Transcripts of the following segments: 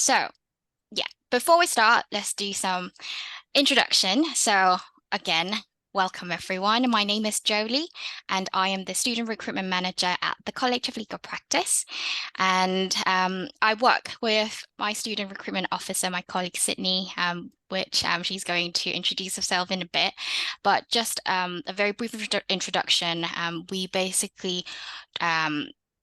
So, yeah, before we start, let's do some introduction. So, again, welcome everyone. My name is Jolie, and I am the Student Recruitment Manager at the College of Legal Practice. And I work with my Student Recruitment Officer, my colleague Sydney, which she's going to introduce herself in a bit. But just a very brief introduction. We basically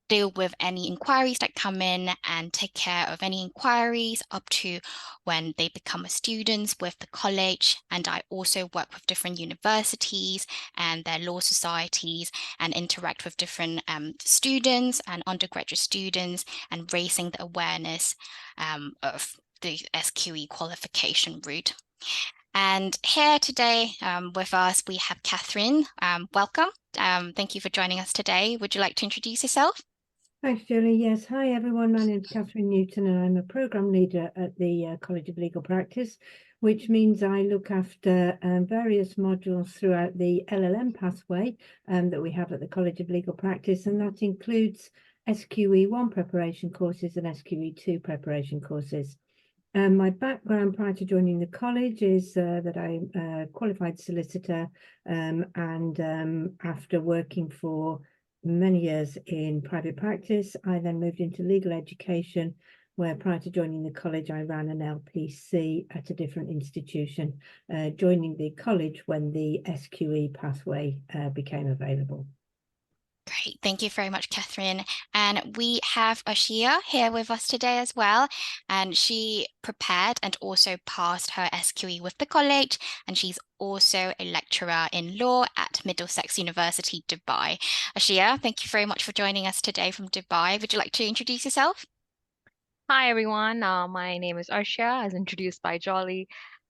deal with any inquiries that come in and take care of any inquiries up to when they become a student with the college. And I also work with different universities and their law societies and interact with different students and undergraduate students and raising the awareness of the SQE qualification route. And here today with us, we have Kathryn. Welcome. Thank you for joining us today. Would you like to introduce yourself? Thanks, Julie. Yes, hi everyone. My name is Kathryn Newton and I'm a programme leader at the College of Legal Practice, which means I look after various modules throughout the LLM pathway that we have at the College of Legal Practice, and that includes SQE1 preparation courses and SQE2 preparation courses. My background prior to joining the college is that I'm a qualified solicitor, and after working for many years in private practice, I then moved into legal education, where prior to joining the college, I ran an LPC at a different institution, joining the college when the SQE pathway became available. Great. Thank you very much, Kathryn. And we have Arshiya here with us today as well. And she prepared and also passed her SQE with the college. And she's also a lecturer in law at Middlesex University, Dubai. Arshiya, thank you very much for joining us today from Dubai. Would you like to introduce yourself? Hi, everyone. My name is Arshiya, as introduced by Jolly.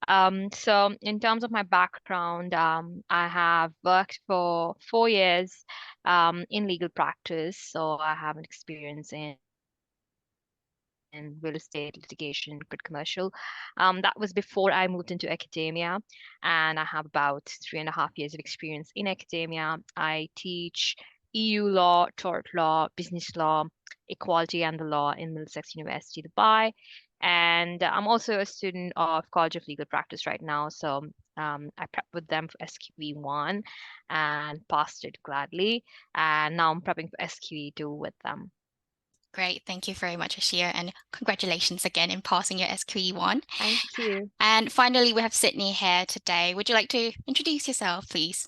So in terms of my background, I have worked for 4 years in legal practice. So I have an experience in real estate litigation, good commercial. That was before I moved into academia, and I have about 3.5 years of experience in academia. I teach EU law, tort law, business law, equality and the law in Middlesex University, Dubai. And I'm also a student of College of Legal Practice right now. So I prepped with them for SQE1 and passed it gladly. And now I'm prepping for SQE2 with them. Great. Thank you very much, Arshiya, and congratulations again in passing your SQE1. Thank you. And finally, we have Sydney here today. Would you like to introduce yourself, please?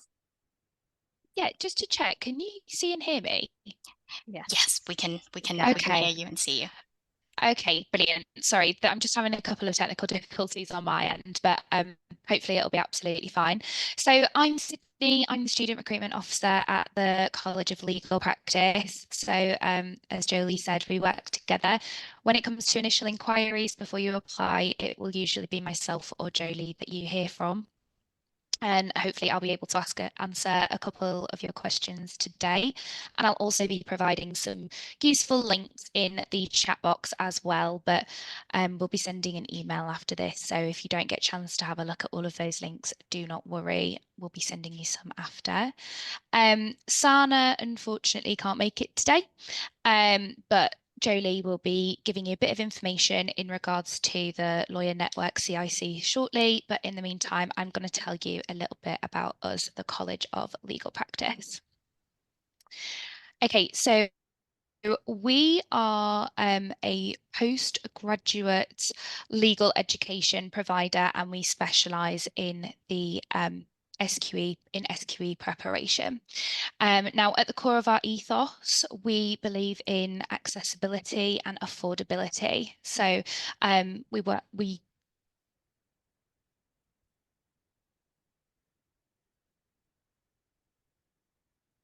Yeah, just to check, can you see and hear me? Yes, we can Okay. hear you and see you. Okay, brilliant. Sorry, I'm just having a couple of technical difficulties on my end, but hopefully it'll be absolutely fine. So I'm Sydney, I'm the Student Recruitment Officer at the College of Legal Practice. So as Jolie said, we work together. When it comes to initial inquiries before you apply, it will usually be myself or Jolie that you hear from. And hopefully I'll be able to answer a couple of your questions today. And I'll also be providing some useful links in the chat box as well, but we'll be sending an email after this. So if you don't get a chance to have a look at all of those links, do not worry, we'll be sending you some after. Sana unfortunately can't make it today, but Jolie will be giving you a bit of information in regards to the Lawyer Network CIC shortly, but in the meantime, I'm going to tell you a little bit about us, the College of Legal Practice. Okay, so we are a postgraduate legal education provider, and we specialise in the SQE preparation. Now, at the core of our ethos, we believe in accessibility and affordability. So we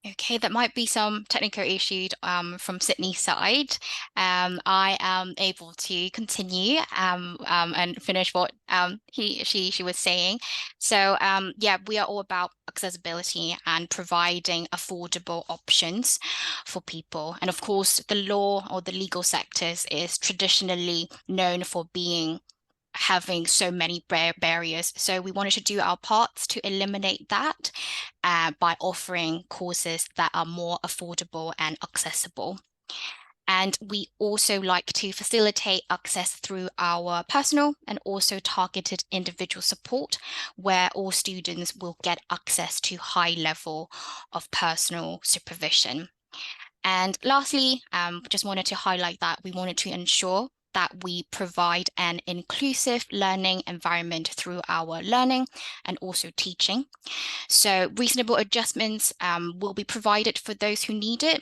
Okay, that might be some technical issue from Sydney's side. I am able to continue and finish what she was saying. So yeah, we are all about accessibility and providing affordable options for people. And of course, the law or the legal sectors is traditionally known for having so many barriers. So we wanted to do our parts to eliminate that by offering courses that are more affordable and accessible. And we also like to facilitate access through our personal and also targeted individual support, where all students will get access to high level of personal supervision. And lastly, just wanted to highlight that we wanted to ensure that we provide an inclusive learning environment through our learning and also teaching. So reasonable adjustments will be provided for those who need it,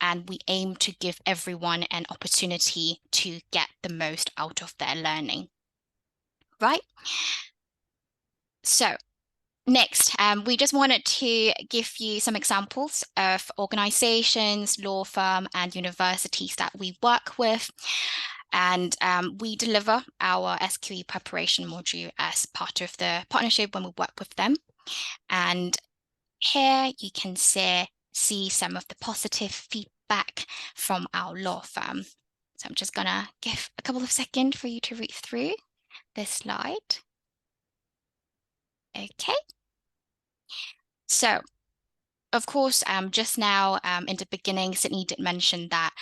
and we aim to give everyone an opportunity to get the most out of their learning. Right? So next, we just wanted to give you some examples of organizations, law firm, and universities that we work with. And we deliver our SQE preparation module as part of the partnership when we work with them. And here you can see some of the positive feedback from our law firm. So I'm just gonna give a couple of seconds for you to read through this slide. Okay. So, of course, just now in the beginning, Sydney did mention that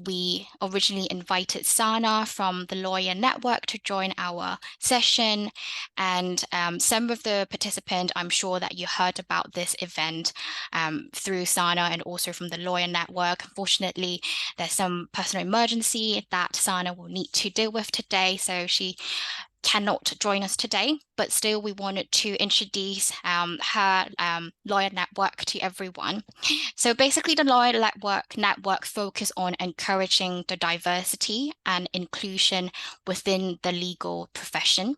we originally invited Sana from the Lawyer Network to join our session. And some of the participants, I'm sure that you heard about this event through Sana and also from the Lawyer Network. Unfortunately, there's some personal emergency that Sana will need to deal with today. So she cannot join us today, but still we wanted to introduce her Lawyer Network to everyone. So basically the Lawyer Network focus on encouraging the diversity and inclusion within the legal profession,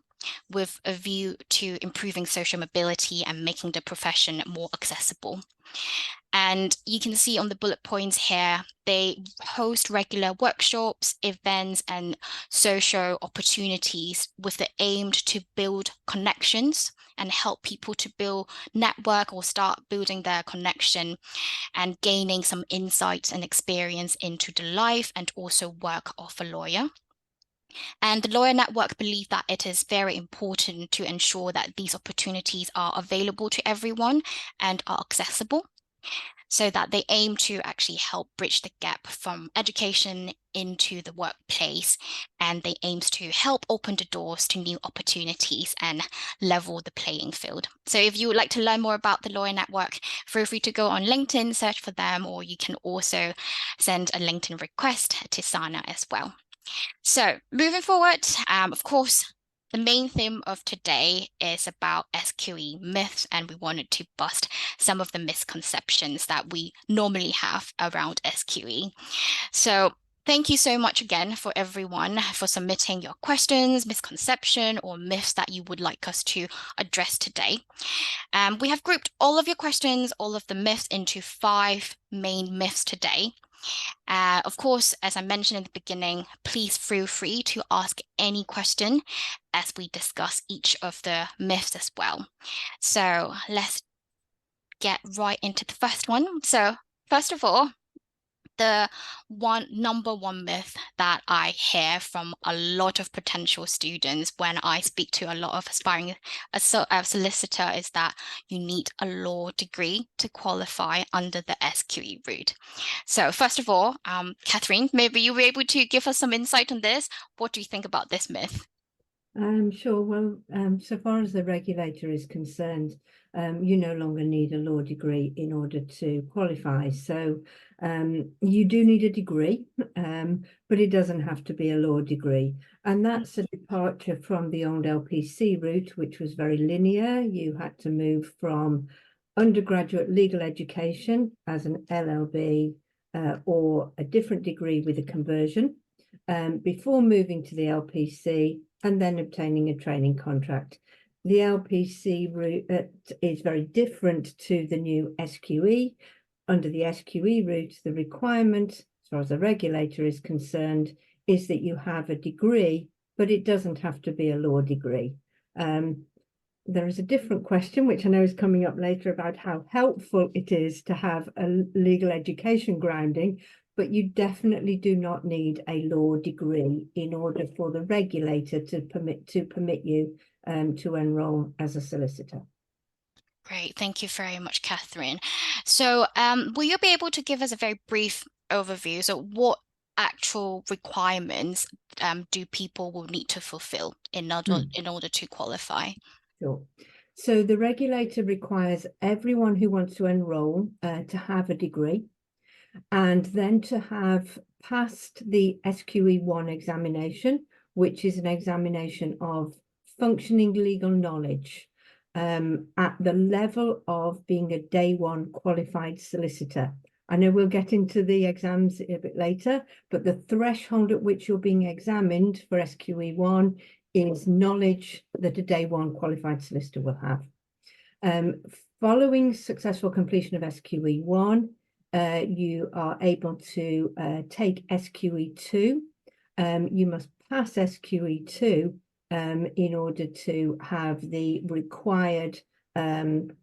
with a view to improving social mobility and making the profession more accessible. And you can see on the bullet points here, they host regular workshops, events, and social opportunities with the aim to build connections and help people to build network or start building their connection and gaining some insights and experience into the life and also work of a lawyer. And the Lawyer Network believe that it is very important to ensure that these opportunities are available to everyone and are accessible, so that they aim to actually help bridge the gap from education into the workplace, and they aims to help open the doors to new opportunities and level the playing field. So if you would like to learn more about the Lawyer Network, feel free to go on LinkedIn, search for them, or you can also send a LinkedIn request to Sana as well. So moving forward, of course, the main theme of today is about SQE myths, and we wanted to bust some of the misconceptions that we normally have around SQE. So thank you so much again for everyone for submitting your questions, misconception, or myths that you would like us to address today. We have grouped all of your questions, all of the myths into 5 main myths today. Of course, as I mentioned in the beginning, please feel free to ask any question as we discuss each of the myths as well. So let's get right into the first one. So first of all, the number one myth that I hear from a lot of potential students when I speak to a lot of aspiring solicitor is that you need a law degree to qualify under the SQE route. So first of all, Kathryn, maybe you'll be able to give us some insight on this. What do you think about this myth? Sure. Well, so far as the regulator is concerned, you no longer need a law degree in order to qualify. So you do need a degree, but it doesn't have to be a law degree. And that's a departure from the old LPC route, which was very linear. You had to move from undergraduate legal education as an LLB or a different degree with a conversion before moving to the LPC and then obtaining a training contract. The LPC route is very different to the new SQE. Under the SQE route, the requirement, as far as the regulator is concerned, is that you have a degree, but it doesn't have to be a law degree. There is a different question, which I know is coming up later, about how helpful it is to have a legal education grounding, but you definitely do not need a law degree in order for the regulator to permit you to enroll as a solicitor. Great, thank you very much, Kathryn. So will you be able to give us a very brief overview. So what actual requirements do people will need to fulfill in order to qualify? Sure. So the regulator requires everyone who wants to enroll to have a degree, and then to have passed the SQE1 examination, which is an examination of functioning legal knowledge at the level of being a day one qualified solicitor. I know we'll get into the exams a bit later, but the threshold at which you're being examined for SQE1 is knowledge that a day one qualified solicitor will have. Following successful completion of SQE1, you are able to take SQE2. You must pass SQE2 in order to have the required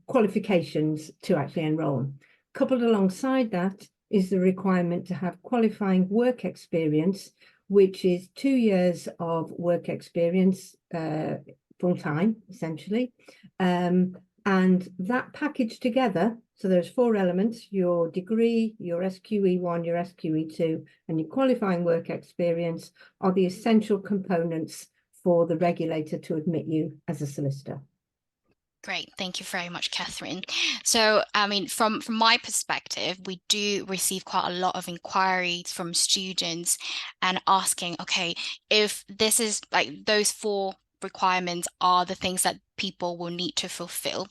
qualifications to actually enroll. Coupled alongside that is the requirement to have qualifying work experience, which is 2 years of work experience full-time, essentially. And that package together, so there's 4 elements: your degree, your SQE1, your SQE2, and your qualifying work experience, are the essential components for the regulator to admit you as a solicitor. Great, thank you very much, Kathryn. So, I mean, from my perspective, we do receive quite a lot of inquiries from students and asking, okay, if this is like those 4 requirements are the things that people will need to fulfill,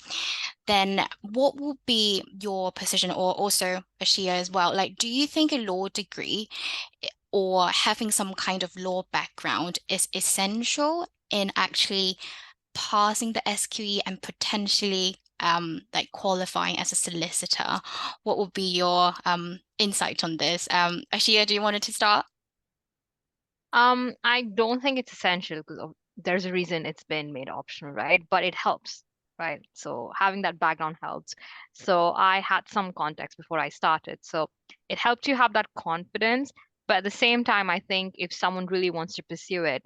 then what will be your position, or also Arshiya as well? Like, do you think a law degree or having some kind of law background is essential in actually passing the SQE and potentially like qualifying as a solicitor? What would be your insight on this? Arshiya, do you want to start? I don't think it's essential because there's a reason it's been made optional, right? But it helps, right? So having that background helps. So I had some context before I started. So it helped you have that confidence. But at the same time, I think if someone really wants to pursue it,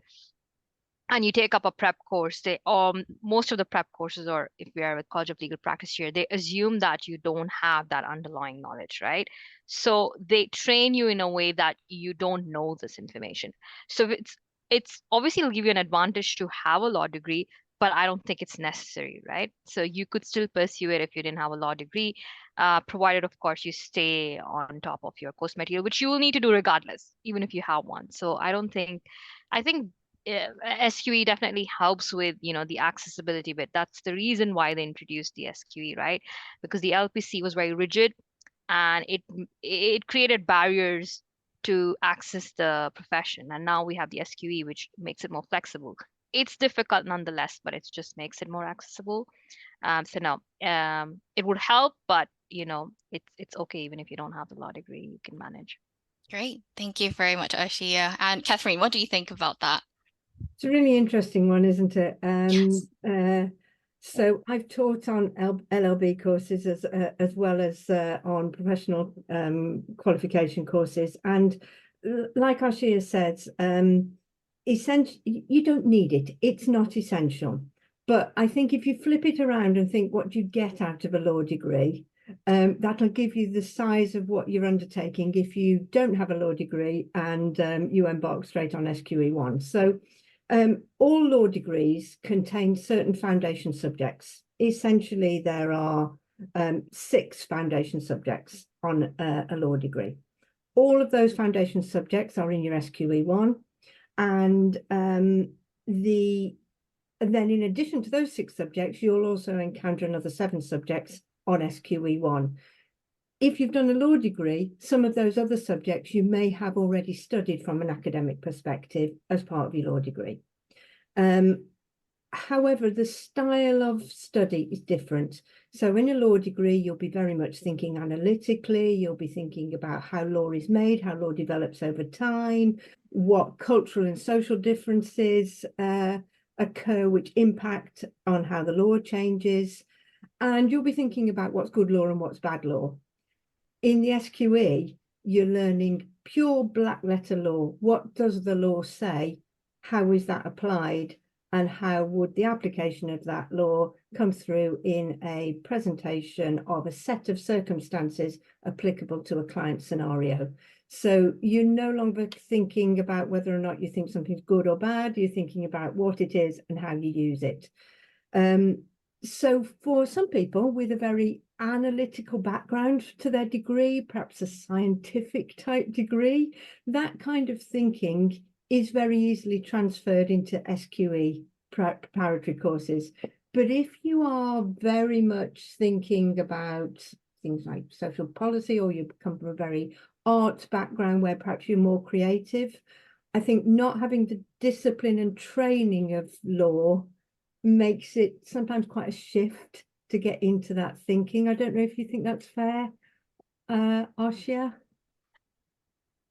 and you take up a prep course, most of the prep courses, or if we are with College of Legal Practice here, they assume that you don't have that underlying knowledge, right? So they train you in a way that you don't know this information. So it's obviously it'll give you an advantage to have a law degree, but I don't think it's necessary, right? So you could still pursue it if you didn't have a law degree, provided, of course, you stay on top of your course material, which you will need to do regardless, even if you have one. So I think SQE definitely helps with, the accessibility bit. That's the reason why they introduced the SQE, right? Because the LPC was very rigid, and it created barriers to access the profession. And now we have the SQE, which makes it more flexible. It's difficult nonetheless, but it just makes it more accessible. So no, it would help, but it's okay even if you don't have the law degree, you can manage. Great, thank you very much, Arshiya. And Kathryn, what do you think about that? It's a really interesting one, isn't it? Yes. So I've taught on LLB courses as well as on professional qualification courses, and like Arshiya says, essential. You don't need it. It's not essential. But I think if you flip it around and think what you get out of a law degree, that'll give you the size of what you're undertaking if you don't have a law degree and you embark straight on SQE1. So all law degrees contain certain foundation subjects. Essentially, there are 6 foundation subjects on a law degree. All of those foundation subjects are in your SQE1, and then in addition to those 6 subjects, you'll also encounter another 7 subjects on SQE1. If you've done a law degree, some of those other subjects you may have already studied from an academic perspective as part of your law degree. However, the style of study is different. So in a law degree, you'll be very much thinking analytically, you'll be thinking about how law is made, how law develops over time, what cultural and social differences occur which impact on how the law changes, and you'll be thinking about what's good law and what's bad law. In the SQE, you're learning pure black letter law. What does the law say? How is that applied? and how would the application of that law come through in a presentation of a set of circumstances applicable to a client scenario. So you're no longer thinking about whether or not you think something's good or bad, you're thinking about what it is and how you use it. So for some people with a very analytical background to their degree, perhaps a scientific type degree, that kind of thinking is very easily transferred into SQE preparatory courses. But if you are very much thinking about things like social policy, or you come from a very arts background where perhaps you're more creative, I think not having the discipline and training of law makes it sometimes quite a shift to get into that thinking. I don't know if you think that's fair, Arshiya?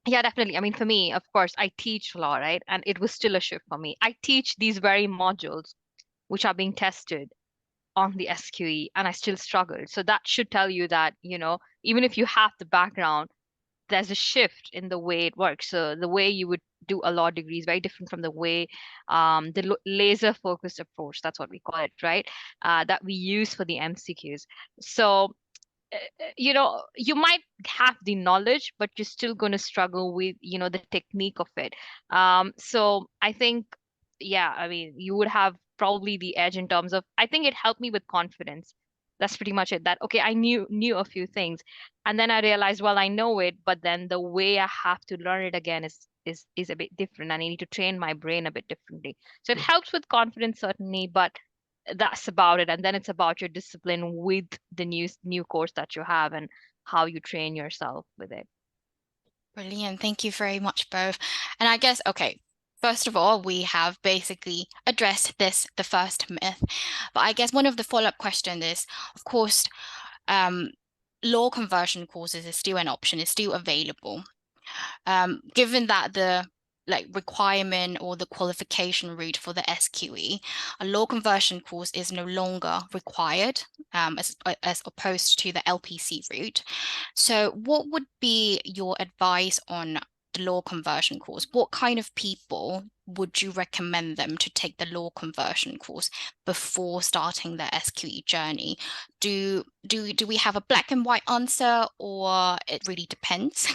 Yeah, definitely. I mean, for me, of course, I teach law, right? And it was still a shift for me. I teach these very modules which are being tested on the SQE, and I still struggled. So that should tell you that, you know, even if you have the background, there's a shift in the way it works. So the way you would do a law degree is very different from the way the laser focused approach, that's what we call it, right? That we use for the MCQs. So you know, you might have the knowledge, but you're still going to struggle with, you know, the technique of it. So I think, yeah, I mean, you would have probably the edge in terms of, I think it helped me with confidence. That's pretty much it. That, okay, I knew a few things, and then I realized, well, I know it, but then the way I have to learn it again is a bit different, and I need to train my brain a bit differently. So it helps with confidence, certainly, but that's about it. And then it's about your discipline with the new course that you have and how you train yourself with it. Brilliant. Thank you very much, both. And I guess, okay, first of all, we have basically addressed the first myth. But I guess one of the follow-up questions is, of course, law conversion courses is still an option, is still available. Given that the requirement or the qualification route for the SQE, a law conversion course is no longer required as opposed to the LPC route. So what would be your advice on the law conversion course? What kind of people would you recommend them to take the law conversion course before starting their SQE journey? Do we have a black and white answer, or it really depends?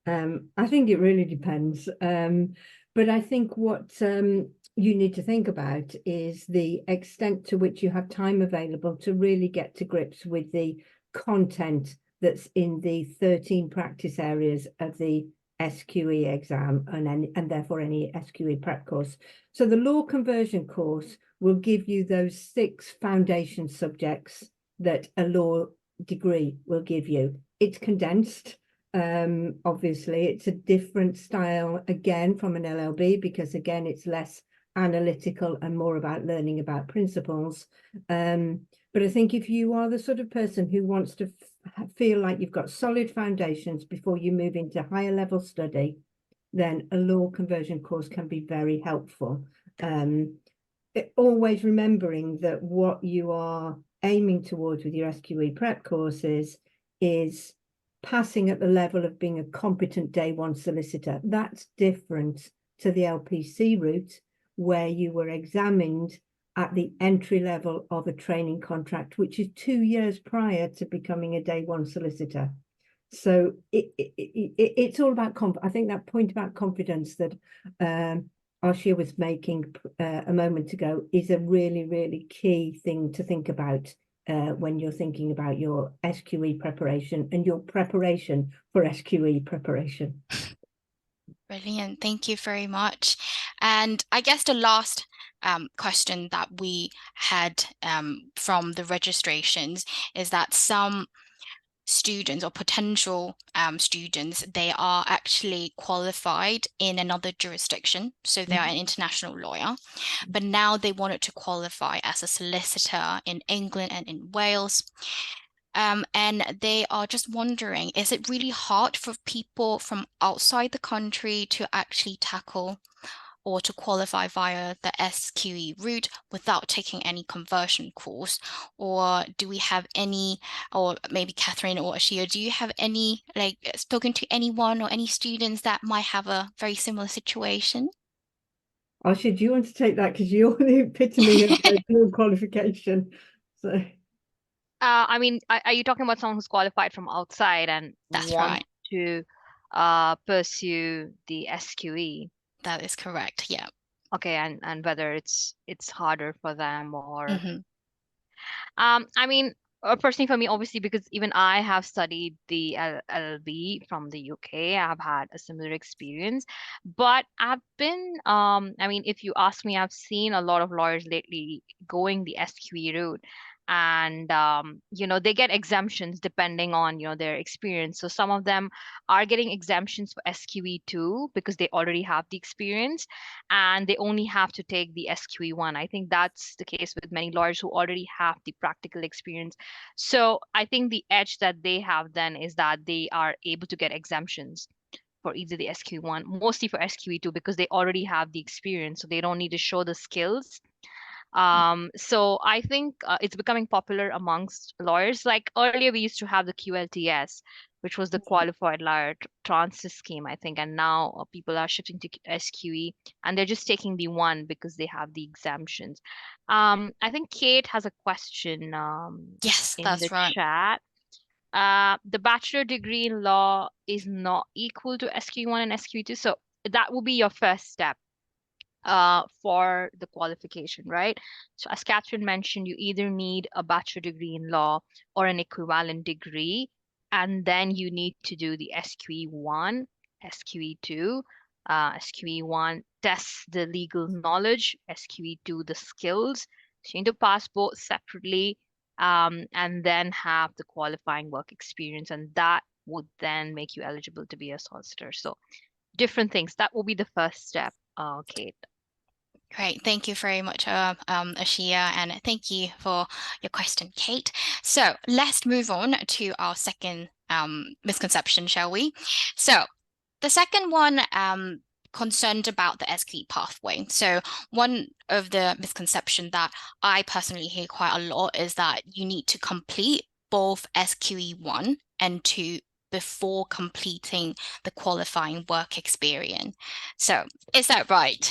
I think it really depends. But I think what you need to think about is the extent to which you have time available to really get to grips with the content that's in the 13 practice areas of the SQE exam and therefore any SQE prep course. So the law conversion course will give you those 6 foundation subjects that a law degree will give you. It's condensed. Obviously, it's a different style again from an LLB, because again, it's less analytical and more about learning about principles. But I think if you are the sort of person who wants to feel like you've got solid foundations before you move into higher level study, then a law conversion course can be very helpful. Always remembering that what you are aiming towards with your SQE prep courses is passing at the level of being a competent day one solicitor. That's different to the LPC route, where you were examined at the entry level of a training contract, which is 2 years prior to becoming a day one solicitor. So it's all about I think that point about confidence that Arshiya was making a moment ago is a really, really key thing to think about when you're thinking about your SQE preparation and your preparation for SQE preparation. Brilliant. Thank you very much. And I guess the last question that we had from the registrations is that some students or potential students, they are actually qualified in another jurisdiction. So they are an international lawyer, but now they wanted to qualify as a solicitor in England and in Wales. And they are just wondering, is it really hard for people from outside the country to actually tackle or to qualify via the SQE route without taking any conversion course? Or do we have any, or maybe Kathryn or Arshiya, do you have any, spoken to anyone or any students that might have a very similar situation? Arshiya, do you want to take that? Because you're the epitome of the dual qualification. So I mean, are you talking about someone who's qualified from outside and That's want right. to pursue the SQE? That is correct. Yeah. Okay, and whether it's harder for them or Hmm. I mean, personally for me, obviously, because even I have studied the LLB from the UK, I've had a similar experience. But I've been, I mean, if you ask me, I've seen a lot of lawyers lately going the SQE route. And you know, they get exemptions depending on, you know, their experience. So some of them are getting exemptions for SQE too because they already have the experience and they only have to take the SQE1. I think that's the case with many lawyers who already have the practical experience. So I think the edge that they have then is that they are able to get exemptions for either the SQE1, mostly for SQE2 because they already have the experience, so they don't need to show the skills. So I think it's becoming popular amongst lawyers. Like earlier, we used to have the QLTS, which was the Qualified Lawyer Transfer Scheme, I think, and now people are shifting to SQE, and they're just taking the one because they have the exemptions. I think Kate has a question Yes, in the that's right. chat. The bachelor degree in law is not equal to SQE1 and SQE2, so that will be your first step for the qualification, right? So as Kathryn mentioned, you either need a bachelor degree in law or an equivalent degree, and then you need to do the SQE1, SQE2. SQE1 tests the legal knowledge, SQE2 the skills. So you need to pass both separately, and then have the qualifying work experience, and that would then make you eligible to be a solicitor. So different things. That will be the first step, Kate. Great. Thank you very much, Arshiya, and thank you for your question, Kate. So let's move on to our second misconception, shall we? So the second one, concerned about the SQE pathway. So one of the misconceptions that I personally hear quite a lot is that you need to complete both SQE1 and 2 before completing the qualifying work experience. So is that right?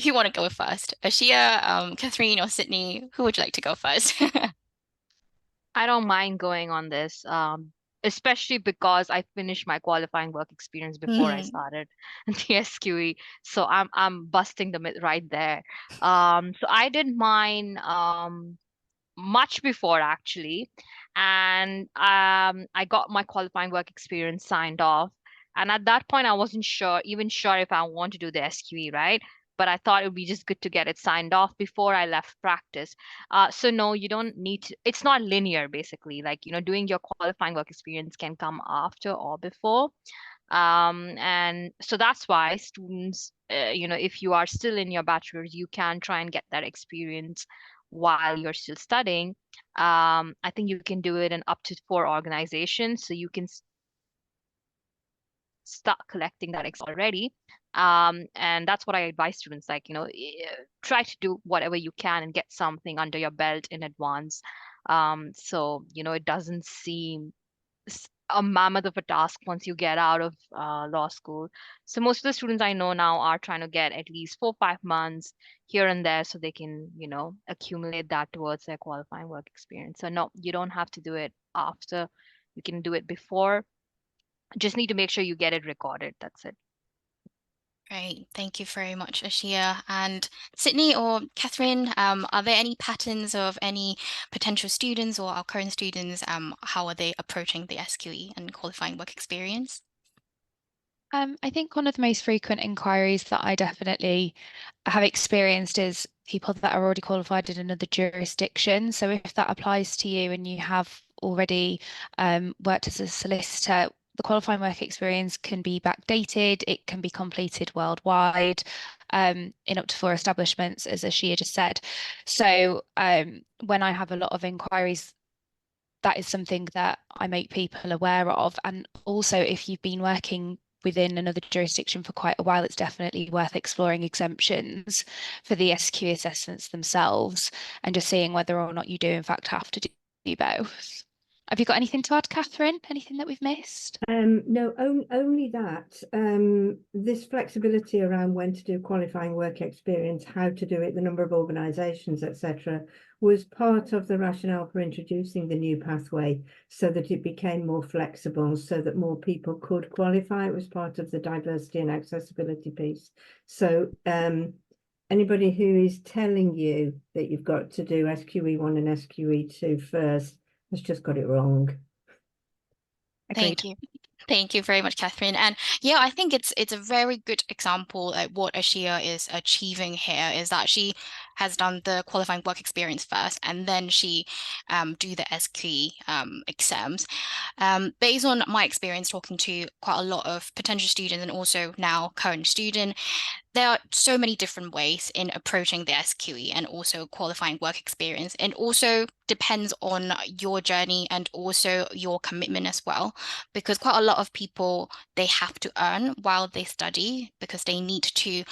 Who want to go first? Arshiya, Kathryn, or Sydney? Who would you like to go first? I don't mind going on this, especially because I finished my qualifying work experience before I started the SQE. So I'm busting the myth right there. So I did mine much before actually, and I got my qualifying work experience signed off. And at that point, I wasn't even sure if I want to do the SQE, right? But I thought it would be just good to get it signed off before I left practice. So no, you don't need to. It's not linear, basically. Like, you know, doing your qualifying work experience can come after or before. And so that's why students, you know, if you are still in your bachelor's, you can try and get that experience while you're still studying. I think you can do it in up to 4 organizations, so you can start collecting that already. And that's what I advise students, like, you know, try to do whatever you can and get something under your belt in advance. So, you know, it doesn't seem a mammoth of a task once you get out of law school. So most of the students I know now are trying to get at least 4 or 5 months here and there so they can, you know, accumulate that towards their qualifying work experience. So no, you don't have to do it after. You can do it before. Just need to make sure you get it recorded. That's it. Great. Thank you very much, Arshiya. And Sydney or Kathryn, are there any patterns of any potential students or our current students? How are they approaching the SQE and qualifying work experience? I think one of the most frequent inquiries that I definitely have experienced is people that are already qualified in another jurisdiction. So if that applies to you and you have already worked as a solicitor, the qualifying work experience can be backdated, it can be completed worldwide in up to 4 establishments, as Arshiya just said. So when I have a lot of inquiries, that is something that I make people aware of. And also, if you've been working within another jurisdiction for quite a while, it's definitely worth exploring exemptions for the SQE assessments themselves and just seeing whether or not you do in fact have to do both. Have you got anything to add, Kathryn? Anything that we've missed? No, only that this flexibility around when to do qualifying work experience, how to do it, the number of organisations, etc., was part of the rationale for introducing the new pathway, so that it became more flexible, so that more people could qualify. It was part of the diversity and accessibility piece. So anybody who is telling you that you've got to do SQE1 and SQE2 first has just got it wrong. Thank you. Thank you very much, Kathryn. And yeah, I think it's a very good example of what Arshiya is achieving here, is that she has done the qualifying work experience first, and then she do the SQE exams. Based on my experience talking to quite a lot of potential students and also now current student, there are so many different ways in approaching the SQE and also qualifying work experience, and also depends on your journey and also your commitment as well, because quite a lot of people, they have to earn while they study, because they need to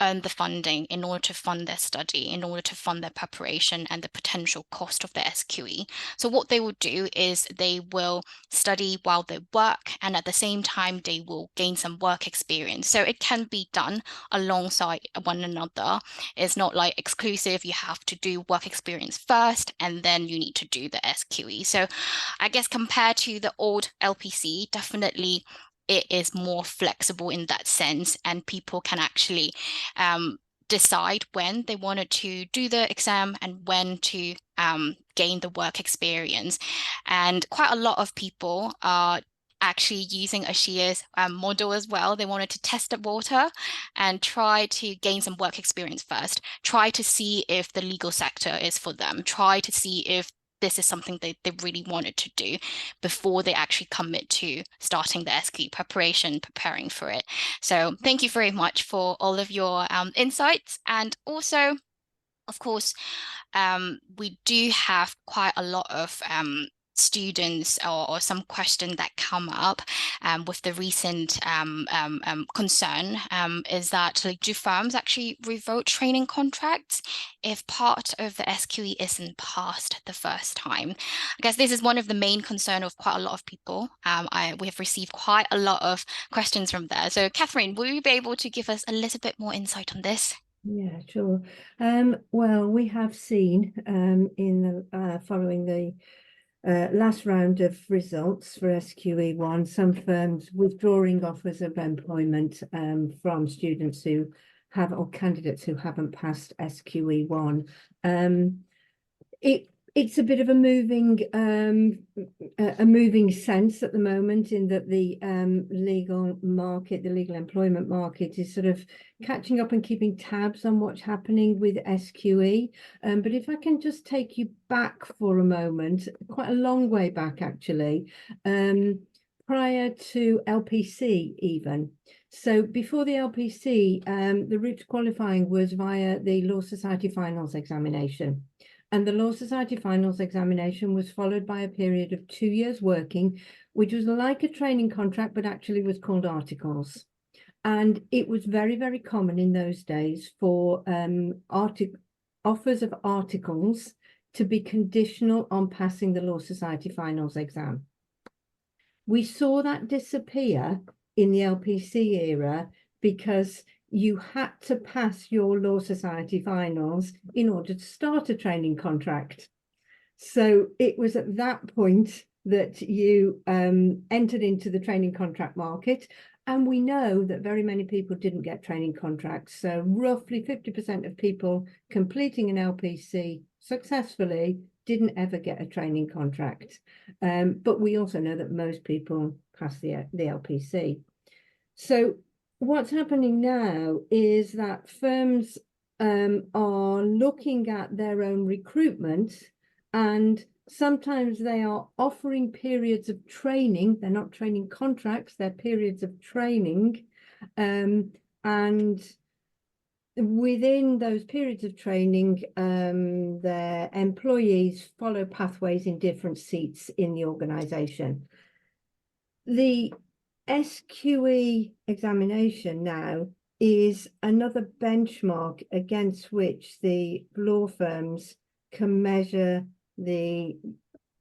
earn the funding in order to fund their study, in order to fund their preparation and the potential cost of the SQE. So what they will do is they will study while they work, and at the same time they will gain some work experience. So it can be done alongside one another. It's not like exclusive, you have to do work experience first and then you need to do the SQE. So I guess compared to the old LPC, definitely it is more flexible in that sense, and people can actually decide when they wanted to do the exam and when to gain the work experience. And quite a lot of people are actually using Arshiya's model as well. They wanted to test the water and try to gain some work experience first, try to see if the legal sector is for them, try to see if this is something they really wanted to do before they actually commit to starting the SQE preparation, preparing for it. So thank you very much for all of your insights. And also, of course, we do have quite a lot of students or some question that come up with the recent concern is that, like, do firms actually revoke training contracts if part of the SQE isn't passed the first time? I guess this is one of the main concern of quite a lot of people. We have received quite a lot of questions from there. So Kathryn, will you be able to give us a little bit more insight on this? Yeah, sure. Well, we have seen in the following the last round of results for SQE1, some firms withdrawing offers of employment from students who have, or candidates who haven't passed SQE1. It's a bit of a moving sense at the moment, in that the legal market, the legal employment market, is sort of catching up and keeping tabs on what's happening with SQE. But if I can just take you back for a moment, quite a long way back actually, prior to LPC even. So before the LPC, the route to qualifying was via the Law Society Finals examination. And the Law Society Finals examination was followed by a period of 2 years working, which was like a training contract, but actually was called articles. And it was very, very common in those days for offers of articles to be conditional on passing the Law Society Finals exam. We saw that disappear in the LPC era because you had to pass your Law Society Finals in order to start a training contract. So it was at that point that you entered into the training contract market. And we know that very many people didn't get training contracts. So roughly 50% of people completing an LPC successfully didn't ever get a training contract. But we also know that most people pass the LPC. So what's happening now is that firms are looking at their own recruitment, and sometimes they are offering periods of training. They're not training contracts, they're periods of training. And within those periods of training, their employees follow pathways in different seats in the organisation. The SQE examination now is another benchmark against which the law firms can measure the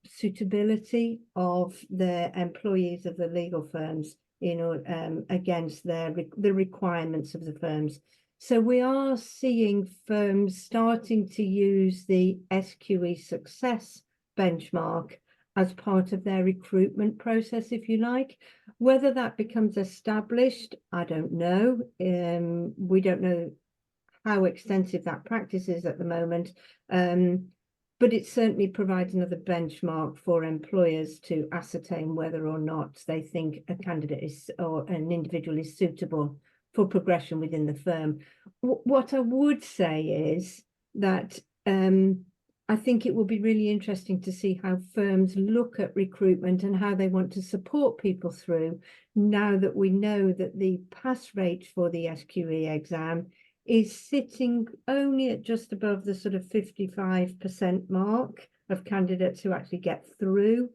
suitability of the employees of the legal firms, you know, against the requirements of the firms. So we are seeing firms starting to use the SQE success benchmark as part of their recruitment process, if you like. Whether that becomes established, I don't know. We don't know how extensive that practice is at the moment. But it certainly provides another benchmark for employers to ascertain whether or not they think a candidate is, or an individual is suitable for progression within the firm. What I would say is that I think it will be really interesting to see how firms look at recruitment and how they want to support people through, now that we know that the pass rate for the SQE exam is sitting only at just above the sort of 55% mark of candidates who actually get through.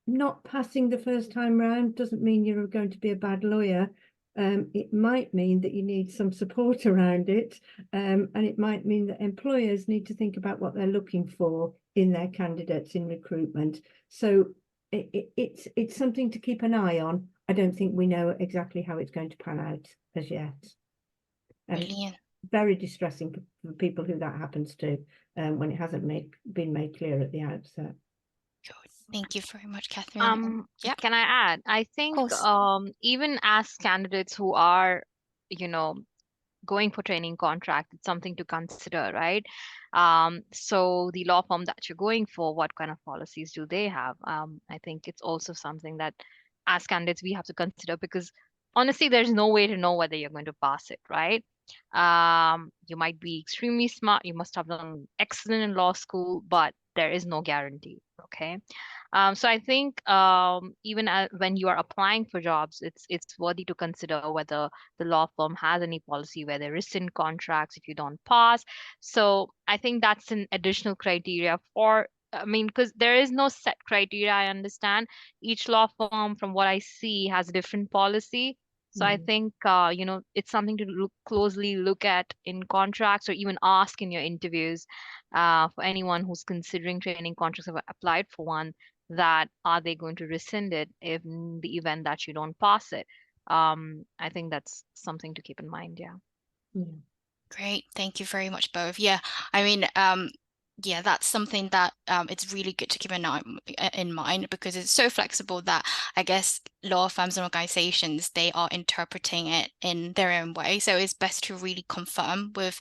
Not passing the first time round doesn't mean you're going to be a bad lawyer. It might mean that you need some support around it, and it might mean that employers need to think about what they're looking for in their candidates in recruitment. So it's something to keep an eye on. I don't think we know exactly how it's going to pan out as yet. Brilliant. Very distressing for people who that happens to, when it hasn't been made clear at the outset. Good. Thank you very much, Kathryn. Yeah, Can I add? I think course. even as candidates who are, you know, going for training contract, it's something to consider, right? So the law firm that you're going for, what kind of policies do they have? I think it's also something that as candidates we have to consider, because honestly, there's no way to know whether you're going to pass it, right? You might be extremely smart, you must have done excellent in law school, but there is no guarantee, okay? So I think even when you are applying for jobs, it's worthy to consider whether the law firm has any policy where they rescind contracts if you don't pass. So I think that's an additional criteria for, I mean, because there is no set criteria, I understand. Each law firm, from what I see, has a different policy. So I think, you know, it's something to closely look at in contracts, or even ask in your interviews for anyone who's considering training contracts, have applied for one, that are they going to rescind it in the event that you don't pass it. I think that's something to keep in mind. Yeah. Great. Thank you very much, both. Yeah, I mean, yeah, that's something that it's really good to keep an eye in mind, because it's so flexible that I guess law firms and organizations, they are interpreting it in their own way. So it's best to really confirm with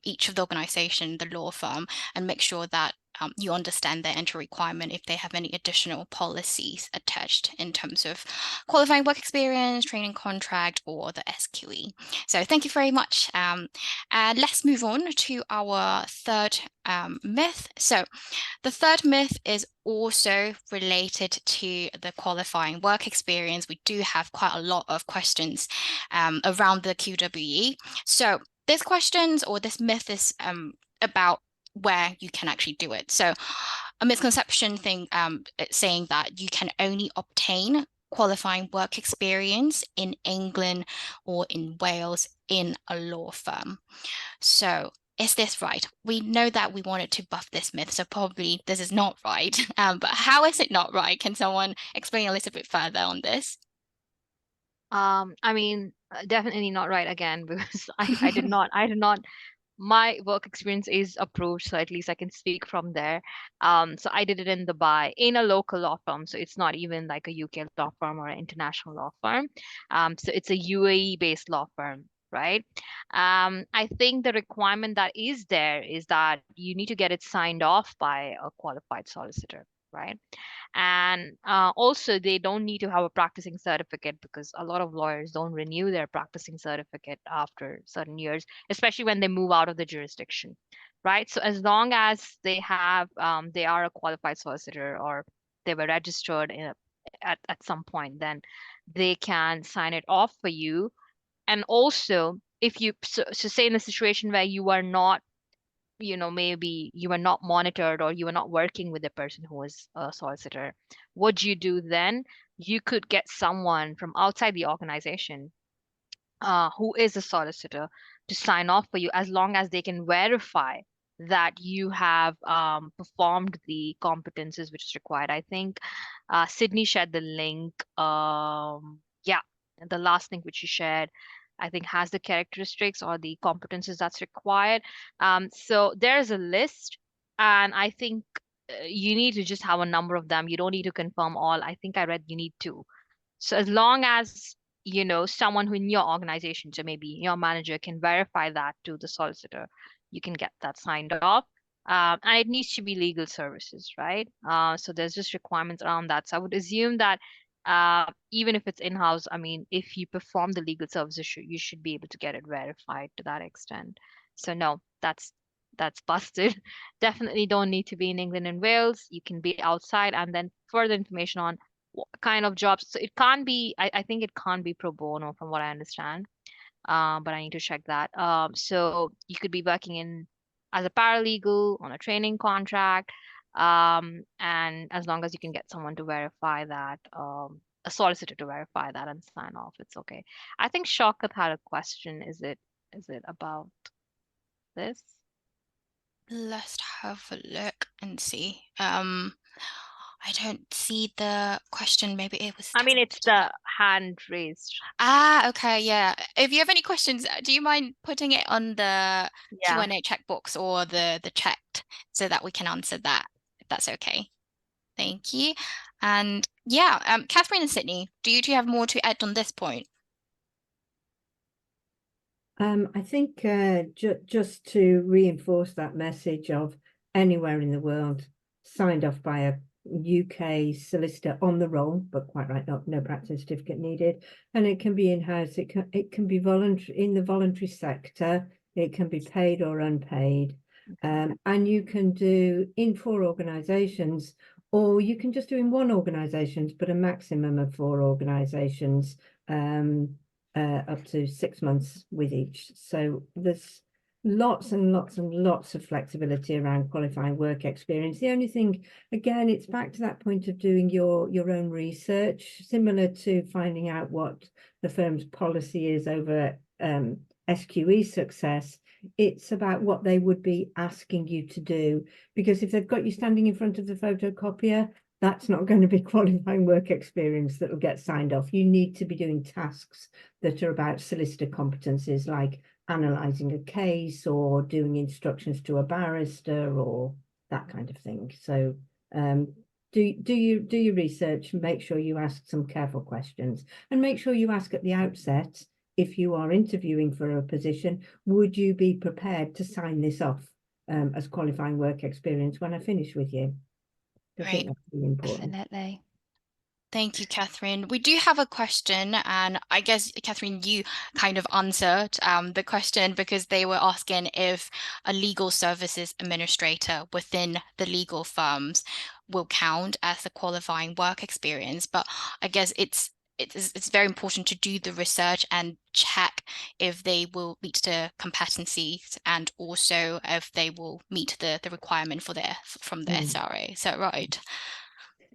each of the organization, the law firm, and make sure that you understand their entry requirement if they have any additional policies attached in terms of qualifying work experience, training contract, or the SQE. So thank you very much. And let's move on to our third myth. So the third myth is also related to the qualifying work experience. We do have quite a lot of questions around the QWE. So this questions, or this myth, is about where you can actually do it. So a misconception thing, it's saying that you can only obtain qualifying work experience in England or in Wales in a law firm. So is this right? We know that we wanted to buff this myth, so probably this is not right. But how is it not right? Can someone explain a little bit further on this? I mean, definitely not right again, because I did not my work experience is approved, so at least I can speak from there. So I did it in Dubai in a local law firm, so it's not even like a UK law firm or an international law firm. So it's a UAE based law firm, right? I think the requirement that is there is that you need to get it signed off by a qualified solicitor, right? And also, they don't need to have a practicing certificate, because a lot of lawyers don't renew their practicing certificate after certain years, especially when they move out of the jurisdiction, right? So as long as they have, they are a qualified solicitor, or they were registered at some point, then they can sign it off for you. And also, if you, so say in a situation where you are not, you know, maybe you are not monitored, or you are not working with the person who is a solicitor, what you do then, you could get someone from outside the organization who is a solicitor to sign off for you, as long as they can verify that you have performed the competences which is required. I think Sydney shared the link. Yeah, the last link which you shared, I think, has the characteristics or the competences that's required. So there's a list, and I think you need to just have a number of them. You don't need to confirm all. I think I read you need two. So as long as someone who in your organization, so maybe your manager, can verify that to the solicitor, you can get that signed off. And it needs to be legal services, right? So there's just requirements around that. So I would assume that even if it's in-house, I mean, if you perform the legal services, you should be able to get it verified to that extent. So no, that's busted. Definitely don't need to be in England and Wales. You can be outside, and then further information on what kind of jobs. So it can't be, I think it can't be pro bono from what I understand. But I need to check that. So you could be working in as a paralegal on a training contract. And as long as you can get someone to verify that, a solicitor to verify that and sign off, it's okay. I think Shaukat had a question. Is it about this? Let's have a look and see. I don't see the question. Maybe it was. I mean, it's the hand raised. Okay, yeah. If you have any questions, do you mind putting it on the Yeah. Q&A checkbox or the checked so that we can answer that, if that's okay? Thank you. And yeah, Kathryn and Sydney, do you two have more to add on this point? I think just to reinforce that message of anywhere in the world, signed off by a UK solicitor on the roll, but quite right, no practice certificate needed, and it can be in-house. It can be voluntary in the voluntary sector. It can be paid or unpaid, and you can do in 4 organisations, or you can just do in 1 organisation, but a maximum of 4 organisations. Up to 6 months with each. So there's lots and lots and lots of flexibility around qualifying work experience. The only thing, again, it's back to that point of doing your own research, similar to finding out what the firm's policy is over SQE success. It's about what they would be asking you to do, because if they've got you standing in front of the photocopier, that's not going to be qualifying work experience that will get signed off. You need to be doing tasks that are about solicitor competencies, like analysing a case or doing instructions to a barrister or that kind of thing. So do your research, make sure you ask some careful questions, and make sure you ask at the outset, if you are interviewing for a position, would you be prepared to sign this off as qualifying work experience when I finish with you? I think that's really important. Definitely. Thank you, Kathryn. We do have a question, and I guess, Kathryn, you kind of answered the question, because they were asking if a legal services administrator within the legal firms will count as a qualifying work experience. But I guess it's very important to do the research and check if they will meet the competencies, and also if they will meet the requirement from the SRA. Is that right?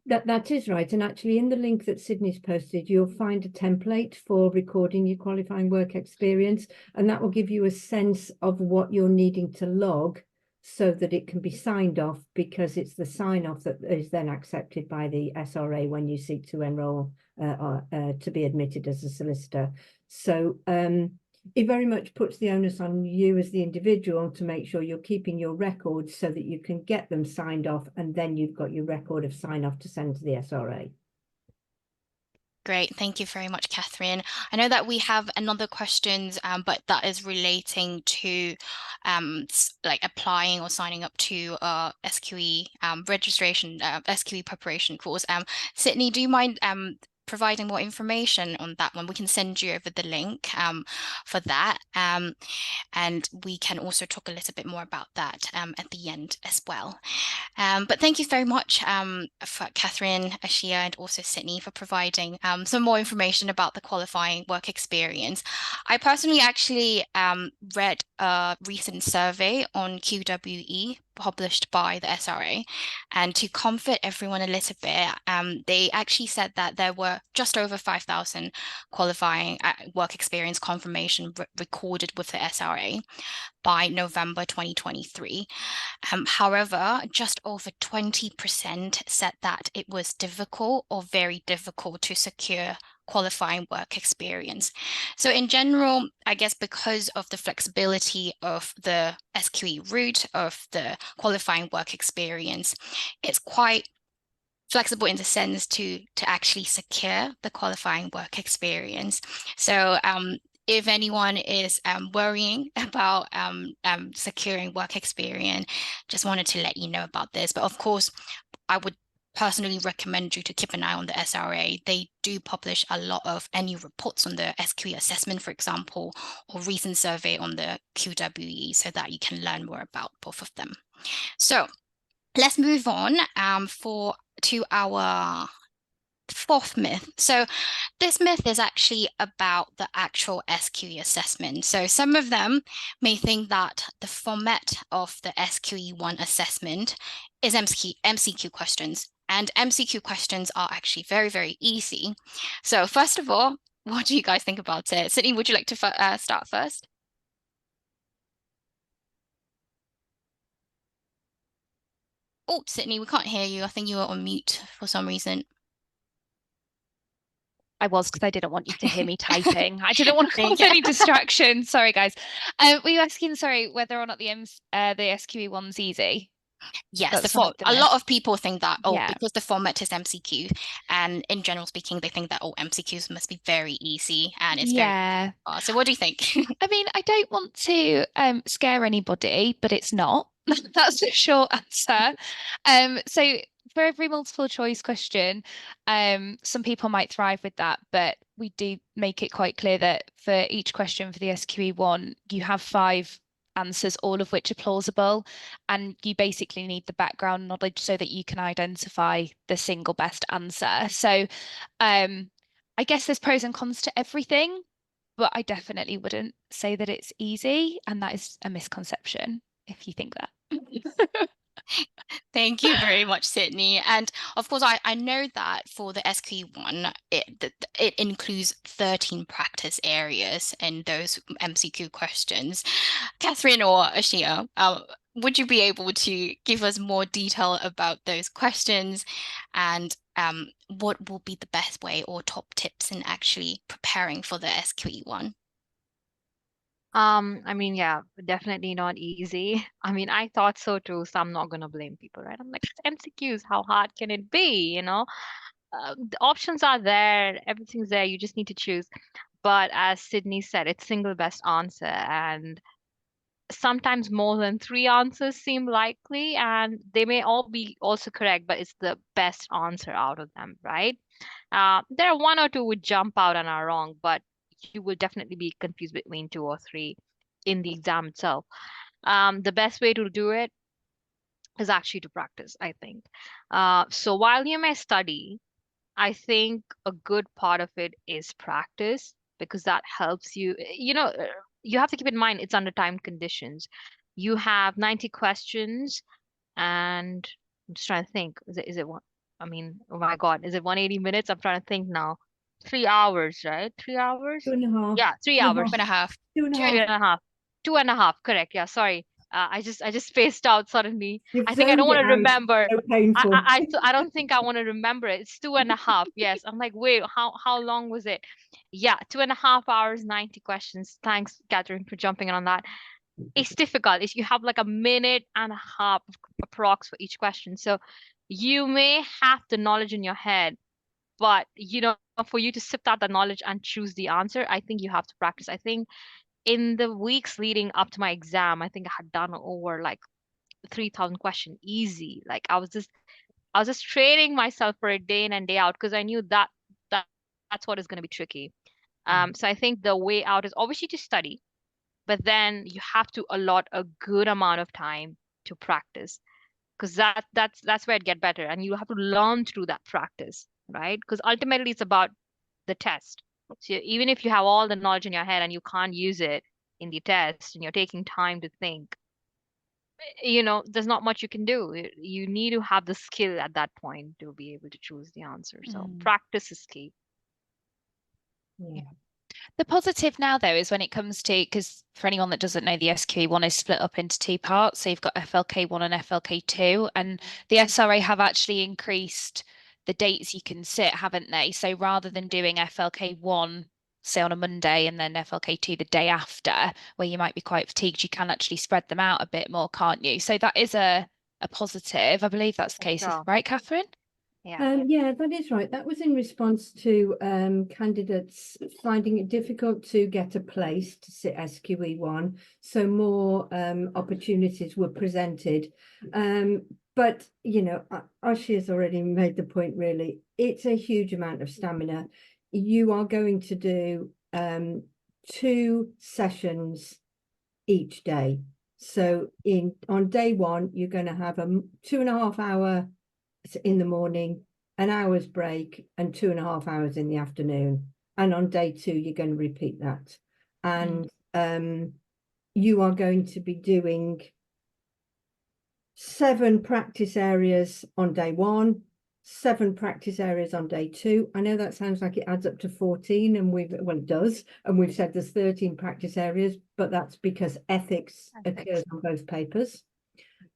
That is right. And actually, in the link that Sydney's posted, you'll find a template for recording your qualifying work experience, and that will give you a sense of what you're needing to log so that it can be signed off, because it's the sign off that is then accepted by the SRA when you seek to enroll to be admitted as a solicitor. So it very much puts the onus on you as the individual to make sure you're keeping your records so that you can get them signed off, and then you've got your record of sign off to send to the SRA. Great, thank you very much, Kathryn. I know that we have another questions, but that is relating to like applying or signing up to SQE registration, SQE preparation course. Sydney, do you mind providing more information on that one? We can send you over the link for that, and we can also talk a little bit more about that at the end as well. But thank you very much for Kathryn, Arshiya, and also Sydney for providing some more information about the qualifying work experience. I personally actually read a recent survey on QWE published by the SRA. And to comfort everyone a little bit, they actually said that there were just over 5,000 qualifying work experience confirmation recorded with the SRA by November 2023. However, just over 20% said that it was difficult or very difficult to secure qualifying work experience. So in general, I guess because of the flexibility of the SQE route of the qualifying work experience, it's quite flexible in the sense to actually secure the qualifying work experience. So if anyone is worrying about securing work experience, just wanted to let you know about this. But of course, I would personally recommend you to keep an eye on the SRA. They do publish a lot of annual reports on the SQE assessment, for example, or recent survey on the QWE, so that you can learn more about both of them. So let's move on to our fourth myth. So this myth is actually about the actual SQE assessment. So some of them may think that the format of the SQE1 assessment is MCQ questions, and MCQ questions are actually very, very easy. So first of all, what do you guys think about it? Sydney, would you like to start first? Oh, Sydney, we can't hear you. I think you were on mute for some reason. I was, because I didn't want you to hear me typing. I didn't want to cause any distraction. Sorry, guys. Were you asking, sorry, whether or not the SQE one's easy? Yes, a lot of people think that, because the format is MCQ, and in general speaking, they think that, MCQs must be very easy, and it's very hard. So what do you think? I mean, I don't want to scare anybody, but it's not. That's the short answer. So for every multiple choice question, some people might thrive with that, but we do make it quite clear that for each question for the SQE1, you have 5 answers, all of which are plausible, and you basically need the background knowledge so that you can identify the single best answer. So I guess there's pros and cons to everything, but I definitely wouldn't say that it's easy, and that is a misconception if you think that. Thank you very much, Sydney. And of course, I know that for the SQE1, it includes 13 practice areas in those MCQ questions. Kathryn or Arshiya, would you be able to give us more detail about those questions, and what will be the best way or top tips in actually preparing for the SQE1? I mean, yeah, definitely not easy. I mean, I thought so too, so I'm not gonna blame people, right? I'm like, it's MCQs, how hard can it be? The options are there, everything's there, you just need to choose. But as Sydney said, it's single best answer, and sometimes more than 3 answers seem likely, and they may all be also correct, but it's the best answer out of them, right? There are 1 or 2 would jump out and are wrong, but you will definitely be confused between 2 or 3 in the exam itself. The best way to do it is actually to practice, I think. So while you may study, I think a good part of it is practice, because that helps you. You have to keep in mind it's under time conditions. You have 90 questions, and I'm just trying to think. Is it one? I mean, oh my God, is it 180 minutes? I'm trying to think now. 3 hours, right? 3 hours? 2.5. Yeah, 3 hours. 2.5. 2.5. 2.5. Correct. Yeah, sorry. I just spaced out suddenly. You've I think I don't want to remember. So painful. I don't think I want to remember it. It's 2.5. Yes. I'm like, wait, how long was it? Yeah, 2.5 hours, 90 questions. Thanks, Kathryn, for jumping in on that. It's difficult. You have like 1.5 minutes approx for each question. So you may have the knowledge in your head, but for you to sift out the knowledge and choose the answer, I think you have to practice. I think in the weeks leading up to my exam, I think I had done over like 3,000 questions easy. Like I was just training myself for it day in and day out, because I knew that's what is going to be tricky. So I think the way out is obviously to study, but then you have to allot a good amount of time to practice, because that's where it get better, and you have to learn through that practice, right? Because ultimately it's about the test. So even if you have all the knowledge in your head and you can't use it in the test and you're taking time to think, there's not much you can do. You need to have the skill at that point to be able to choose the answer. So practice is key. Yeah. The positive now, though, is when it comes to, because for anyone that doesn't know, the SQE1 is split up into two parts. So you've got FLK1 and FLK2, and the SRA have actually increased the dates you can sit, haven't they? So rather than doing FLK1, say on a Monday, and then FLK2 the day after, where you might be quite fatigued, you can actually spread them out a bit more, can't you? So that is a positive. I believe that's the case, Sure. right, Kathryn? Yeah. Yeah, that is right. That was in response to candidates finding it difficult to get a place to sit SQE1, so more opportunities were presented. But Arshiya's already made the point, really. It's a huge amount of stamina. You are going to do 2 sessions each day. So on day 1, you're going to have a 2.5 hour in the morning, an hour's break, and 2.5 hours in the afternoon. And on day 2, you're going to repeat that. And you are going to be doing 7 practice areas on day 1, 7 practice areas on day 2. I know that sounds like it adds up to 14, and it does, and we've said there's 13 practice areas, but that's because ethics occurs on both papers.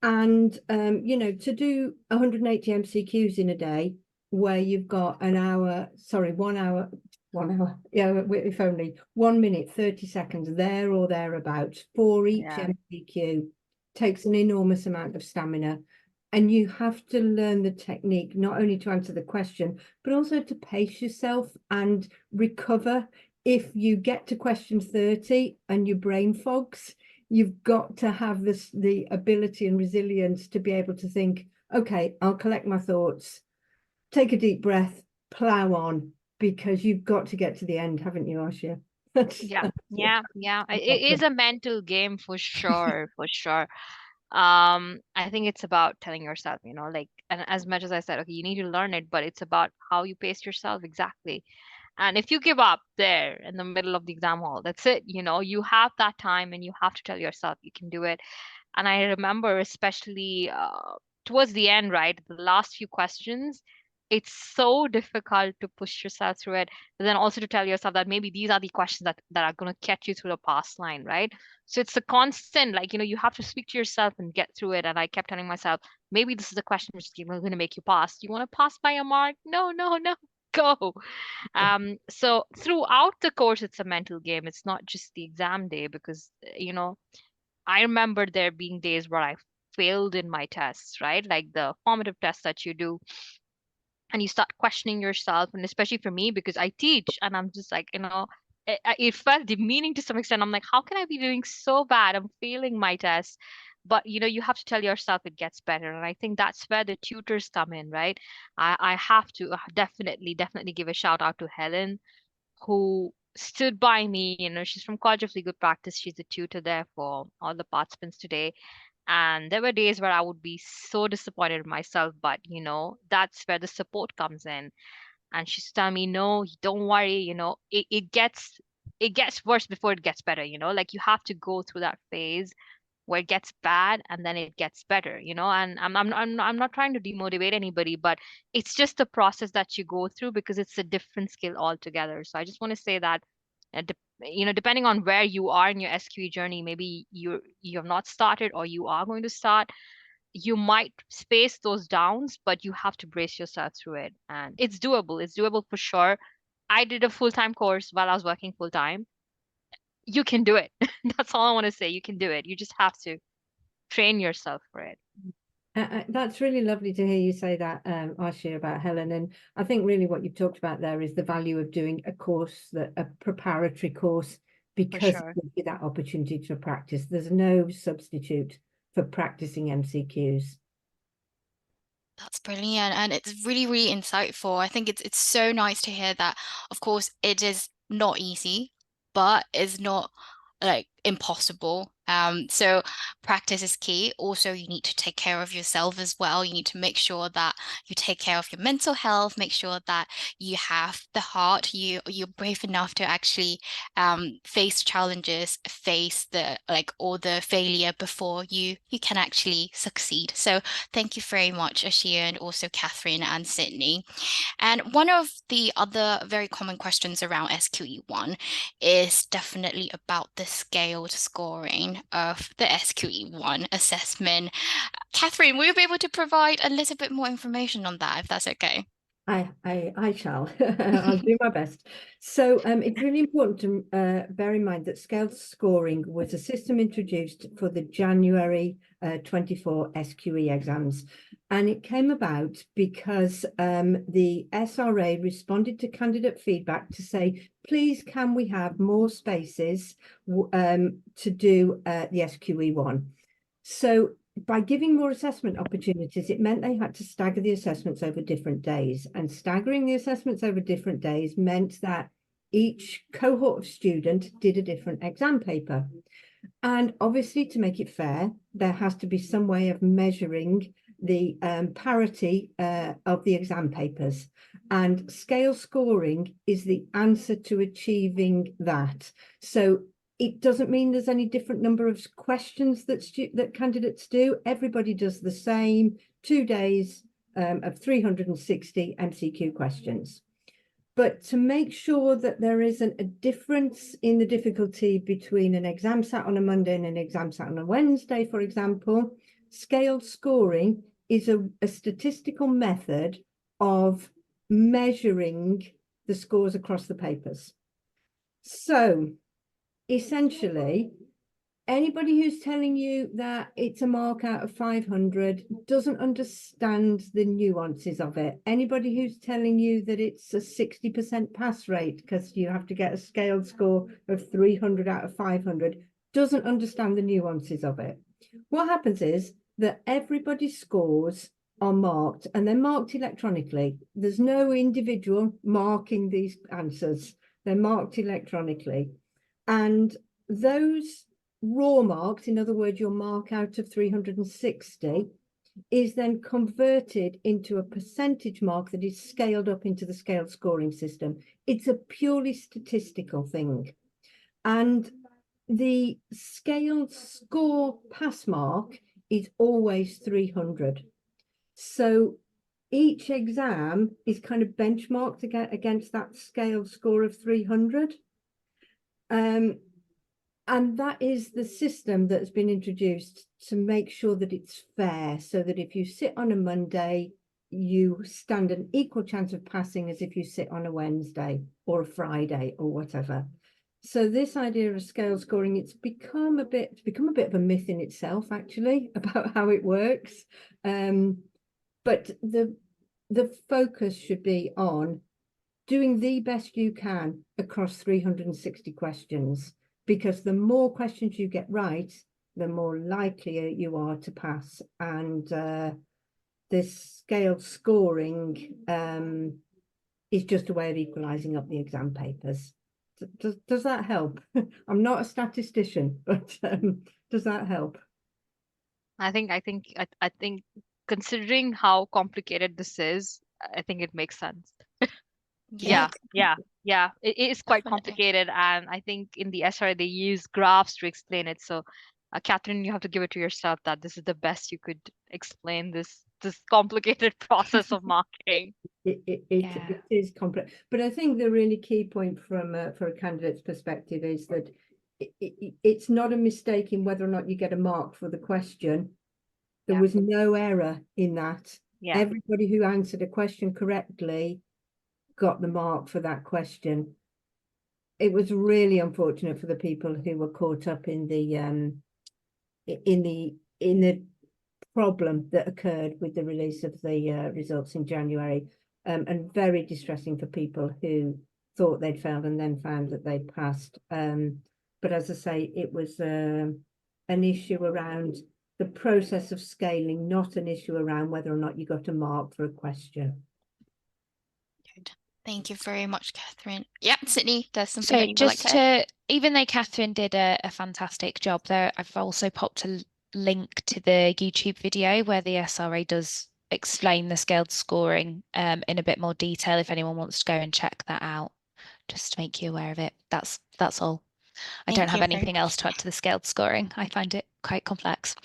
And to do 180 MCQs in a day, where you've got 1 hour, yeah, if only 1 minute 30 seconds there or thereabouts for each MCQ, takes an enormous amount of stamina. And you have to learn the technique, not only to answer the question, but also to pace yourself and recover. If you get to question 30 and your brain fogs, you've got to have the ability and resilience to be able to think, okay, I'll collect my thoughts, take a deep breath, plow on, because you've got to get to the end, haven't you, Arshiya? Yeah. It is a mental game for sure, for sure. I think it's about telling yourself, and as much as I said, okay, you need to learn it, but it's about how you pace yourself exactly. And if you give up there in the middle of the exam hall, that's it. You have that time and you have to tell yourself you can do it. And I remember especially towards the end, right, the last few questions, it's so difficult to push yourself through it, but then also to tell yourself that maybe these are the questions that are going to catch you through the pass line, right? So it's a constant, you have to speak to yourself and get through it. And I kept telling myself, maybe this is a question which is going to make you pass. You want to pass by a mark? No, go. So throughout the course, it's a mental game. It's not just the exam day, because I remember there being days where I failed in my tests, right? Like the formative tests that you do, and you start questioning yourself. And especially for me, because I teach, and I'm just like, it felt demeaning to some extent. I'm like, how can I be doing so bad? I'm failing my tests. But you have to tell yourself it gets better. And I think that's where the tutors come in, right? I have to definitely give a shout out to Helen, who stood by me. She's from College of Legal Practice. She's a tutor there for all the participants today. And there were days where I would be so disappointed in myself, but that's where the support comes in. And she's telling me, no, don't worry, it gets worse before it gets better, like you have to go through that phase where it gets bad and then it gets better, and I'm not trying to demotivate anybody, but it's just the process that you go through, because it's a different skill altogether. So I just want to say that depending on where you are in your SQE journey, maybe you have not started or you are going to start, you might face those downs, but you have to brace yourself through it. And it's doable for sure. I did a full-time course while I was working full-time. You can do it. That's all I want to say. You can do it. You just have to train yourself for it. That's really lovely to hear you say that, Arshiya, about Helen. And I think really what you've talked about there is the value of doing a course, a preparatory course, because sure. it gives you that opportunity to practice. There's no substitute for practicing MCQs. That's brilliant, and it's really, really insightful. I think it's so nice to hear that. Of course, it is not easy, but it's not like impossible. So practice is key. Also, you need to take care of yourself as well. You need to make sure that you take care of your mental health, make sure that you have the heart, you're brave enough to actually face challenges, face the all the failure before you can actually succeed. So thank you very much, Arshiya, and also Kathryn and Sydney. And one of the other very common questions around SQE1 is definitely about the scaled scoring of the SQE1 assessment. Kathryn, will you be able to provide a little bit more information on that, if that's okay? I shall. I'll do my best. So it's really important to bear in mind that scaled scoring was a system introduced for the January 24 SQE exams. And it came about because the SRA responded to candidate feedback to say, please, can we have more spaces to do the SQE1? So by giving more assessment opportunities, it meant they had to stagger the assessments over different days. And staggering the assessments over different days meant that each cohort of student did a different exam paper. And obviously, to make it fair, there has to be some way of measuring the parity of the exam papers. And scale scoring is the answer to achieving that. So it doesn't mean there's any different number of questions that candidates do. Everybody does the same 2 days of 360 MCQ questions. But to make sure that there isn't a difference in the difficulty between an exam sat on a Monday and an exam sat on a Wednesday, for example, scaled scoring is a statistical method of measuring the scores across the papers. So essentially, anybody who's telling you that it's a mark out of 500 doesn't understand the nuances of it. Anybody who's telling you that it's a 60% pass rate because you have to get a scaled score of 300 out of 500 doesn't understand the nuances of it. What happens is that everybody's scores are marked, and they're marked electronically. There's no individual marking these answers. They're marked electronically. And those raw marks, in other words, your mark out of 360, is then converted into a percentage mark that is scaled up into the scaled scoring system. It's a purely statistical thing. And the scaled score pass mark is always 300. So each exam is kind of benchmarked against that scaled score of 300. And that is the system that's been introduced to make sure that it's fair, so that if you sit on a Monday, you stand an equal chance of passing as if you sit on a Wednesday or a Friday or whatever. So this idea of scale scoring, it's become a bit of a myth in itself, actually, about how it works. But the focus should be on doing the best you can across 360 questions, because the more questions you get right, the more likely you are to pass. And this scaled scoring is just a way of equalising up the exam papers. Does that help? I'm not a statistician, but does that help? I think considering how complicated this is, I think it makes sense. Yeah. It is quite complicated, and I think in the SRA they use graphs to explain it. So, Kathryn, you have to give it to yourself that this is the best you could explain this complicated process of marking. It is complex, but I think the really key point from for a candidate's perspective is that it's not a mistake in whether or not you get a mark for the question. There was no error in that. Everybody who answered a question correctly got the mark for that question. It was really unfortunate for the people who were caught up in the problem that occurred with the release of the results in January, and very distressing for people who thought they'd failed and then found that they'd passed. But as I say, it was an issue around the process of scaling, not an issue around whether or not you got a mark for a question. Good. Thank you very much, Kathryn. Yeah, Sydney, there's something So that you would like just to add? to, even though Kathryn did a fantastic job there, I've also popped a link to the YouTube video where the SRA does explain the scaled scoring in a bit more detail if anyone wants to go and check that out, just to make you aware of it. That's all. I don't Thank have you very anything else much. to add to the scaled scoring. I find it quite complex.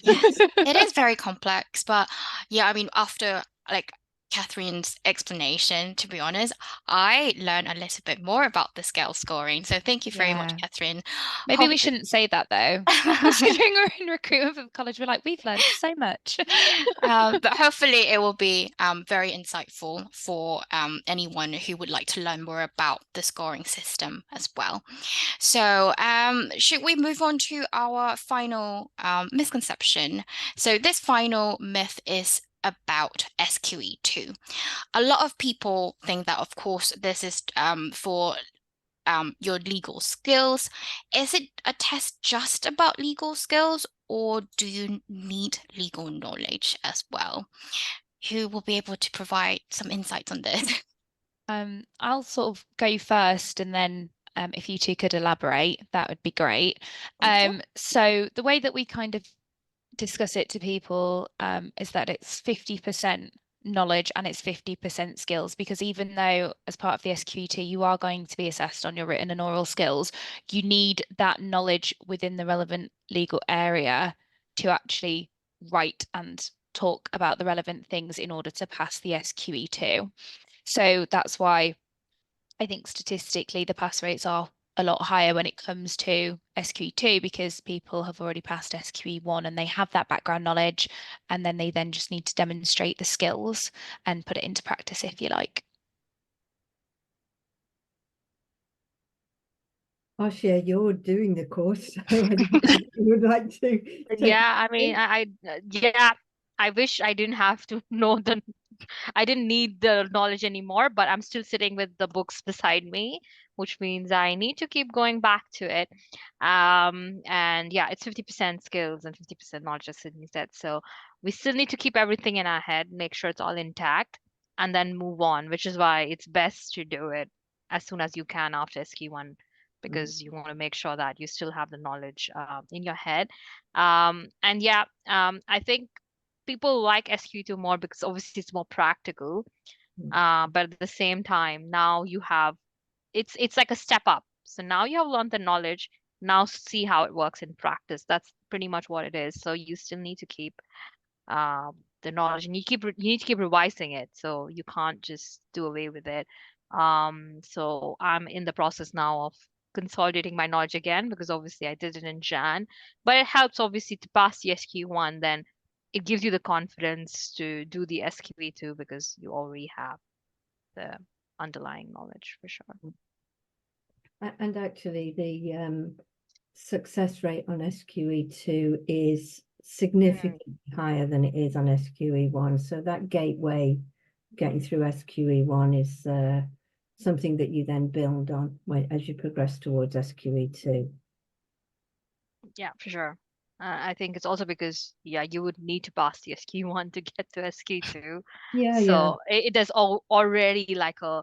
Yes, it is very complex, but yeah, I mean, after like Kathryn's explanation, to be honest, I learned a little bit more about the scale scoring. So thank you very much, Yeah. Kathryn. Maybe we shouldn't say that though. Considering we're in recruitment for the college, we're like, we've learned so much. But hopefully it will be very insightful for anyone who would like to learn more about the scoring system as well. So should we move on to our final misconception? So this final myth is about SQE2. A lot of people think that, of course, this is for your legal skills. Is it a test just about legal skills, or do you need legal knowledge as well? Who will be able to provide some insights on this? I'll sort of go first, and then if you two could elaborate, that would be great. Thank you. So the way that we kind of discuss it to people is that it's 50% knowledge and it's 50% skills, because even though as part of the SQE2 you are going to be assessed on your written and oral skills, you need that knowledge within the relevant legal area to actually write and talk about the relevant things in order to pass the SQE2. So that's why I think statistically the pass rates are a lot higher when it comes to SQE2, because people have already passed SQE1 and they have that background knowledge, and then they just need to demonstrate the skills and put it into practice, if you like. Arshiya, you're doing the course, so I don't know if you would like to take Yeah, I mean, yeah, I wish I didn't have to know I didn't need the knowledge anymore, but I'm still sitting with the books beside me, which means I need to keep going back to it. And yeah, it's 50% skills and 50% knowledge, as Sydney said. So we still need to keep everything in our head, make sure it's all intact, and then move on, which is why it's best to do it as soon as you can after SQ1, because you want to make sure that you still have the knowledge in your head. And yeah, I think people like SQ2 more because obviously it's more practical. But at the same time, now you have it's like a step up. So now you have learned the knowledge. Now see how it works in practice. That's pretty much what it is. So you still need to keep the knowledge, and you need to keep revising it. So you can't just do away with it. So I'm in the process now of consolidating my knowledge again, because obviously I did it in Jan, but it helps obviously to pass the SQ1. Then it gives you the confidence to do the SQE2 because you already have the underlying knowledge for sure. And actually, the success rate on SQE2 is significantly higher than it is on SQE1. So that gateway getting through SQE1 is something that you then build on as you progress towards SQE2. Yeah, for sure. I think it's also because, yeah, you would need to pass the SQ1 to get to SQ2. Yeah, So it is already like a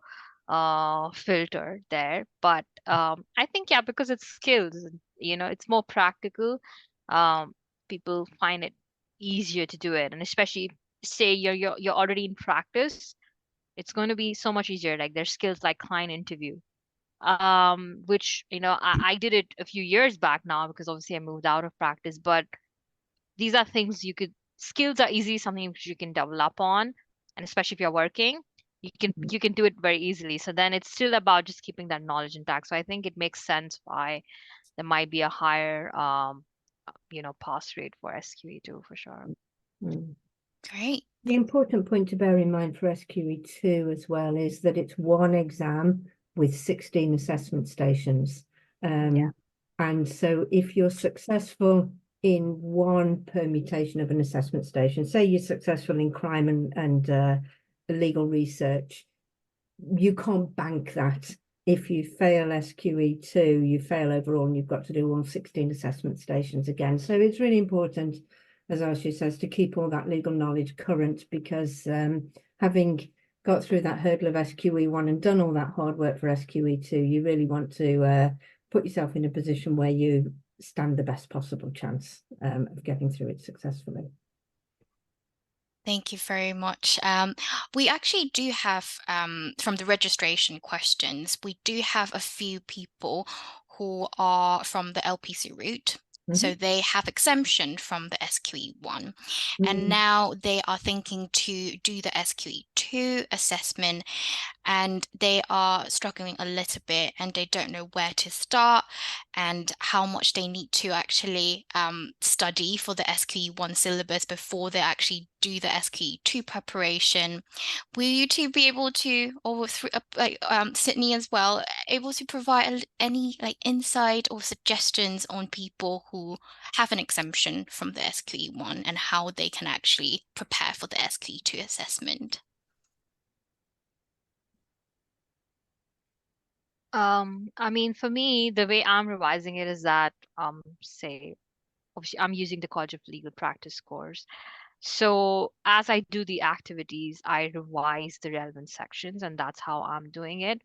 filter there. But I think, yeah, because it's skills, it's more practical. People find it easier to do it. And especially say you're already in practice, it's going to be so much easier. Like there's skills like client interview, which I did it a few years back now because obviously I moved out of practice, but these are things skills are easy, something which you can develop on, and especially if you're working, you can do it very easily. So then it's still about just keeping that knowledge intact. So I think it makes sense why there might be a higher pass rate for SQE2 for sure. Great. The important point to bear in mind for SQE2 as well is that it's one exam with 16 assessment stations. And so if you're successful in one permutation of an assessment station, say you're successful in crime and legal research, you can't bank that. If you fail SQE2, you fail overall, and you've got to do all 16 assessment stations again. So it's really important, as Arshiya says, to keep all that legal knowledge current, because having got through that hurdle of SQE1 and done all that hard work for SQE2, you really want to put yourself in a position where you stand the best possible chance of getting through it successfully. Thank you very much. We actually do have, from the registration questions, we do have a few people who are from the LPC route. So they have exemption from the SQE1, and now they are thinking to do the SQE2 assessment, and they are struggling a little bit and they don't know where to start and how much they need to actually study for the SQE1 syllabus before they actually do the SQE2 preparation. Will you two be able to, or Sydney as well, able to provide any insight or suggestions on people who have an exemption from the SQE1 and how they can actually prepare for the SQE2 assessment? I mean, for me, the way I'm revising it is that, say, obviously, I'm using the College of Legal Practice course. So as I do the activities, I revise the relevant sections, and that's how I'm doing it.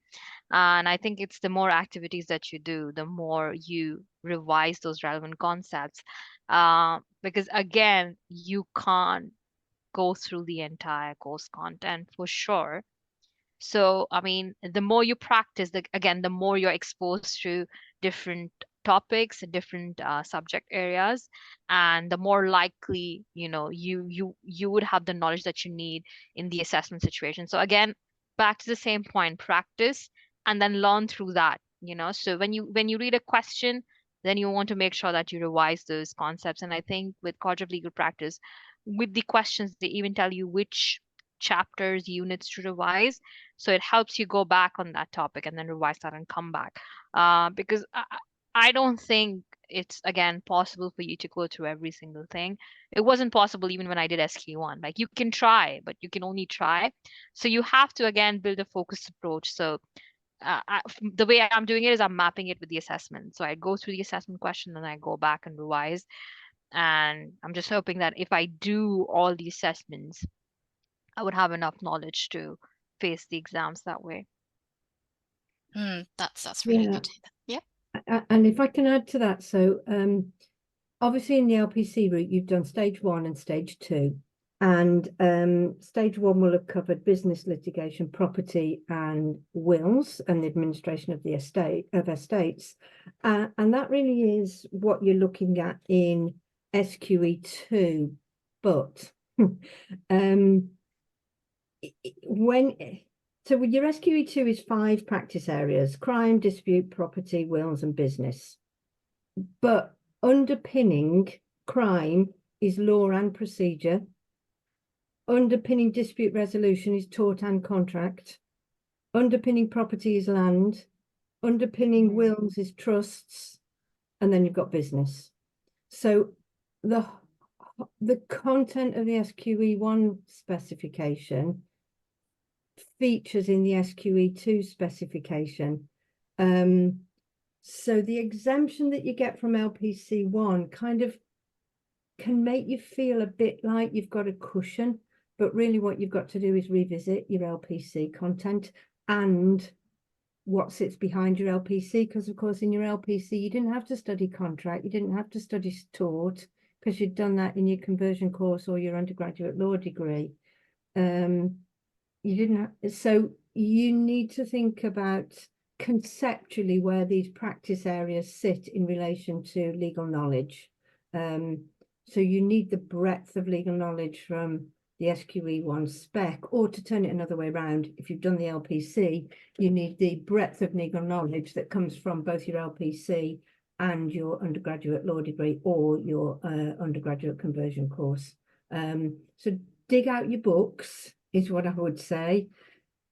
And I think it's the more activities that you do, the more you revise those relevant concepts. Because again, you can't go through the entire course content for sure. So, I mean, the more you practice, the more you're exposed to different topics and different subject areas, and the more likely, you would have the knowledge that you need in the assessment situation. So again, back to the same point, practice and then learn through that. So when you read a question, then you want to make sure that you revise those concepts. And I think with College of Legal Practice, with the questions, they even tell you which chapters, units to revise. So it helps you go back on that topic and then revise that and come back. Because I don't think it's, again, possible for you to go through every single thing. It wasn't possible even when I did SQ1. Like, you can try, but you can only try. So you have to, again, build a focused approach. So the way I'm doing it is I'm mapping it with the assessment. So I go through the assessment question and I go back and revise. And I'm just hoping that if I do all the assessments, I would have enough knowledge to face the exams that way. That's really good. Yeah. And if I can add to that, so obviously in the LPC route, you've done stage 1 and stage 2. And stage 1 will have covered business litigation, property and wills and the administration of the estates. And that really is what you're looking at in SQE2. But so with your SQE2 is 5 practice areas: crime, dispute, property, wills and business. But underpinning crime is law and procedure. Underpinning dispute resolution is tort and contract. Underpinning property is land. Underpinning wills is trusts. And then you've got business. So the content of the SQE1 specification features in the SQE2 specification. So the exemption that you get from LPC1 kind of can make you feel a bit like you've got a cushion, but really what you've got to do is revisit your LPC content and what sits behind your LPC, because of course in your LPC you didn't have to study contract, you didn't have to study tort, because you'd done that in your conversion course or your undergraduate law degree. You didn't have, so you need to think about conceptually where these practice areas sit in relation to legal knowledge. So you need the breadth of legal knowledge from the SQE1 spec, or to turn it another way around, if you've done the LPC, you need the breadth of legal knowledge that comes from both your LPC and your undergraduate law degree or your undergraduate conversion course. So dig out your books is what I would say.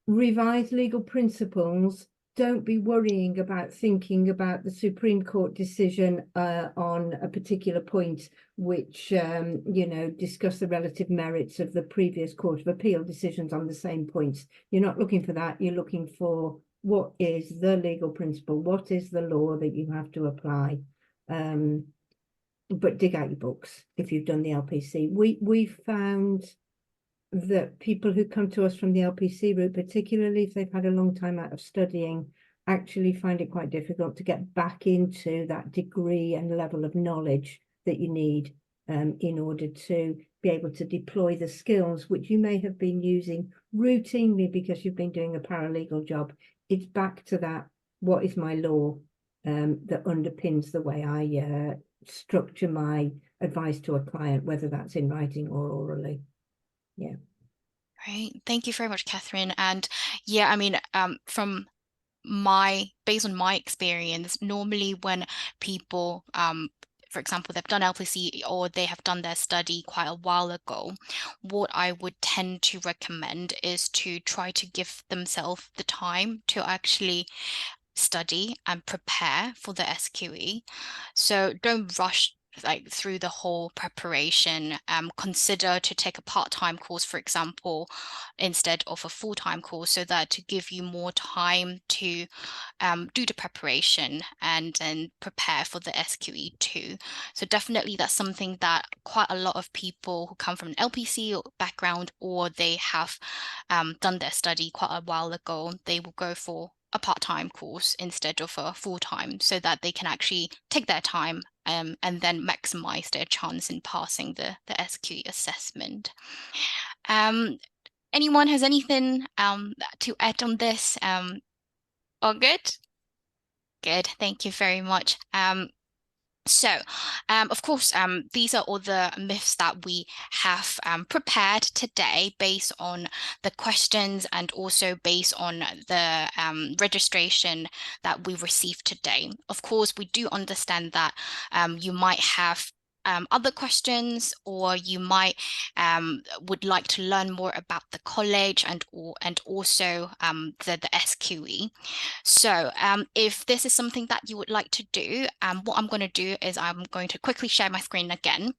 Revise legal principles. Don't be worrying about thinking about the Supreme Court decision on a particular point, which, discuss the relative merits of the previous Court of Appeal decisions on the same points. You're not looking for that. You're looking for what is the legal principle, what is the law that you have to apply. But dig out your books if you've done the LPC. We found that people who come to us from the LPC route, particularly if they've had a long time out of studying, actually find it quite difficult to get back into that degree and level of knowledge that you need in order to be able to deploy the skills which you may have been using routinely because you've been doing a paralegal job. It's back to that, what is my law, that underpins the way I structure my advice to a client, whether that's in writing or orally. Yeah. Great. Thank you very much, Kathryn. And yeah, I mean, based on my experience, normally when people, for example, they've done LPC or they have done their study quite a while ago, what I would tend to recommend is to try to give themselves the time to actually study and prepare for the SQE. So don't rush through the whole preparation. Consider to take a part-time course, for example, instead of a full-time course, so that to give you more time to do the preparation and then prepare for the SQE too. So definitely that's something that quite a lot of people who come from an LPC background, or they have done their study quite a while ago, they will go for a part-time course instead of a full-time, so that they can actually take their time and then maximize their chance in passing the SQE assessment. Anyone has anything to add on this? All good? Good, thank you very much. So, of course, these are all the myths that we have prepared today based on the questions and also based on the registration that we received today. Of course, we do understand that you might have other questions, or you might would like to learn more about the college and also the SQE. So if this is something that you would like to do, what I'm going to do is I'm going to quickly share my screen again.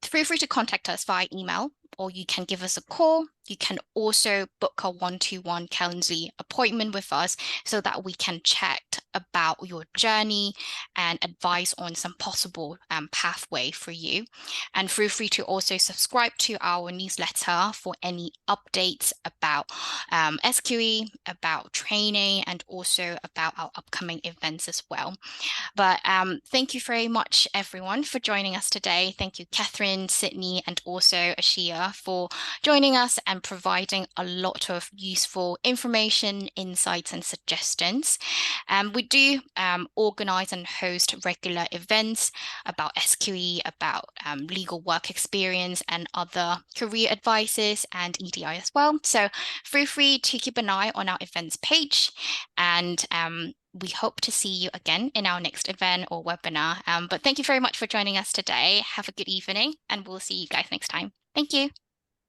Feel free to contact us via email, or you can give us a call. You can also book a one-to-one Calendly appointment with us so that we can chat about your journey and advise on some possible pathway for you. And feel free to also subscribe to our newsletter for any updates about SQE, about training, and also about our upcoming events as well. But thank you very much, everyone, for joining us today. Thank you, Kathryn, Sydney, and also Arshiya for joining us and providing a lot of useful information, insights, and suggestions. We do organize and host regular events about SQE, about legal work experience, and other career advices and EDI as well. So feel free to keep an eye on our events page, and we hope to see you again in our next event or webinar. But thank you very much for joining us today. Have a good evening, and we'll see you guys next time. Thank you.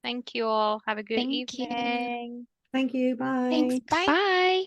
Thank you all. Have a good Thank you. evening. Thank you. Bye. Thanks. Bye.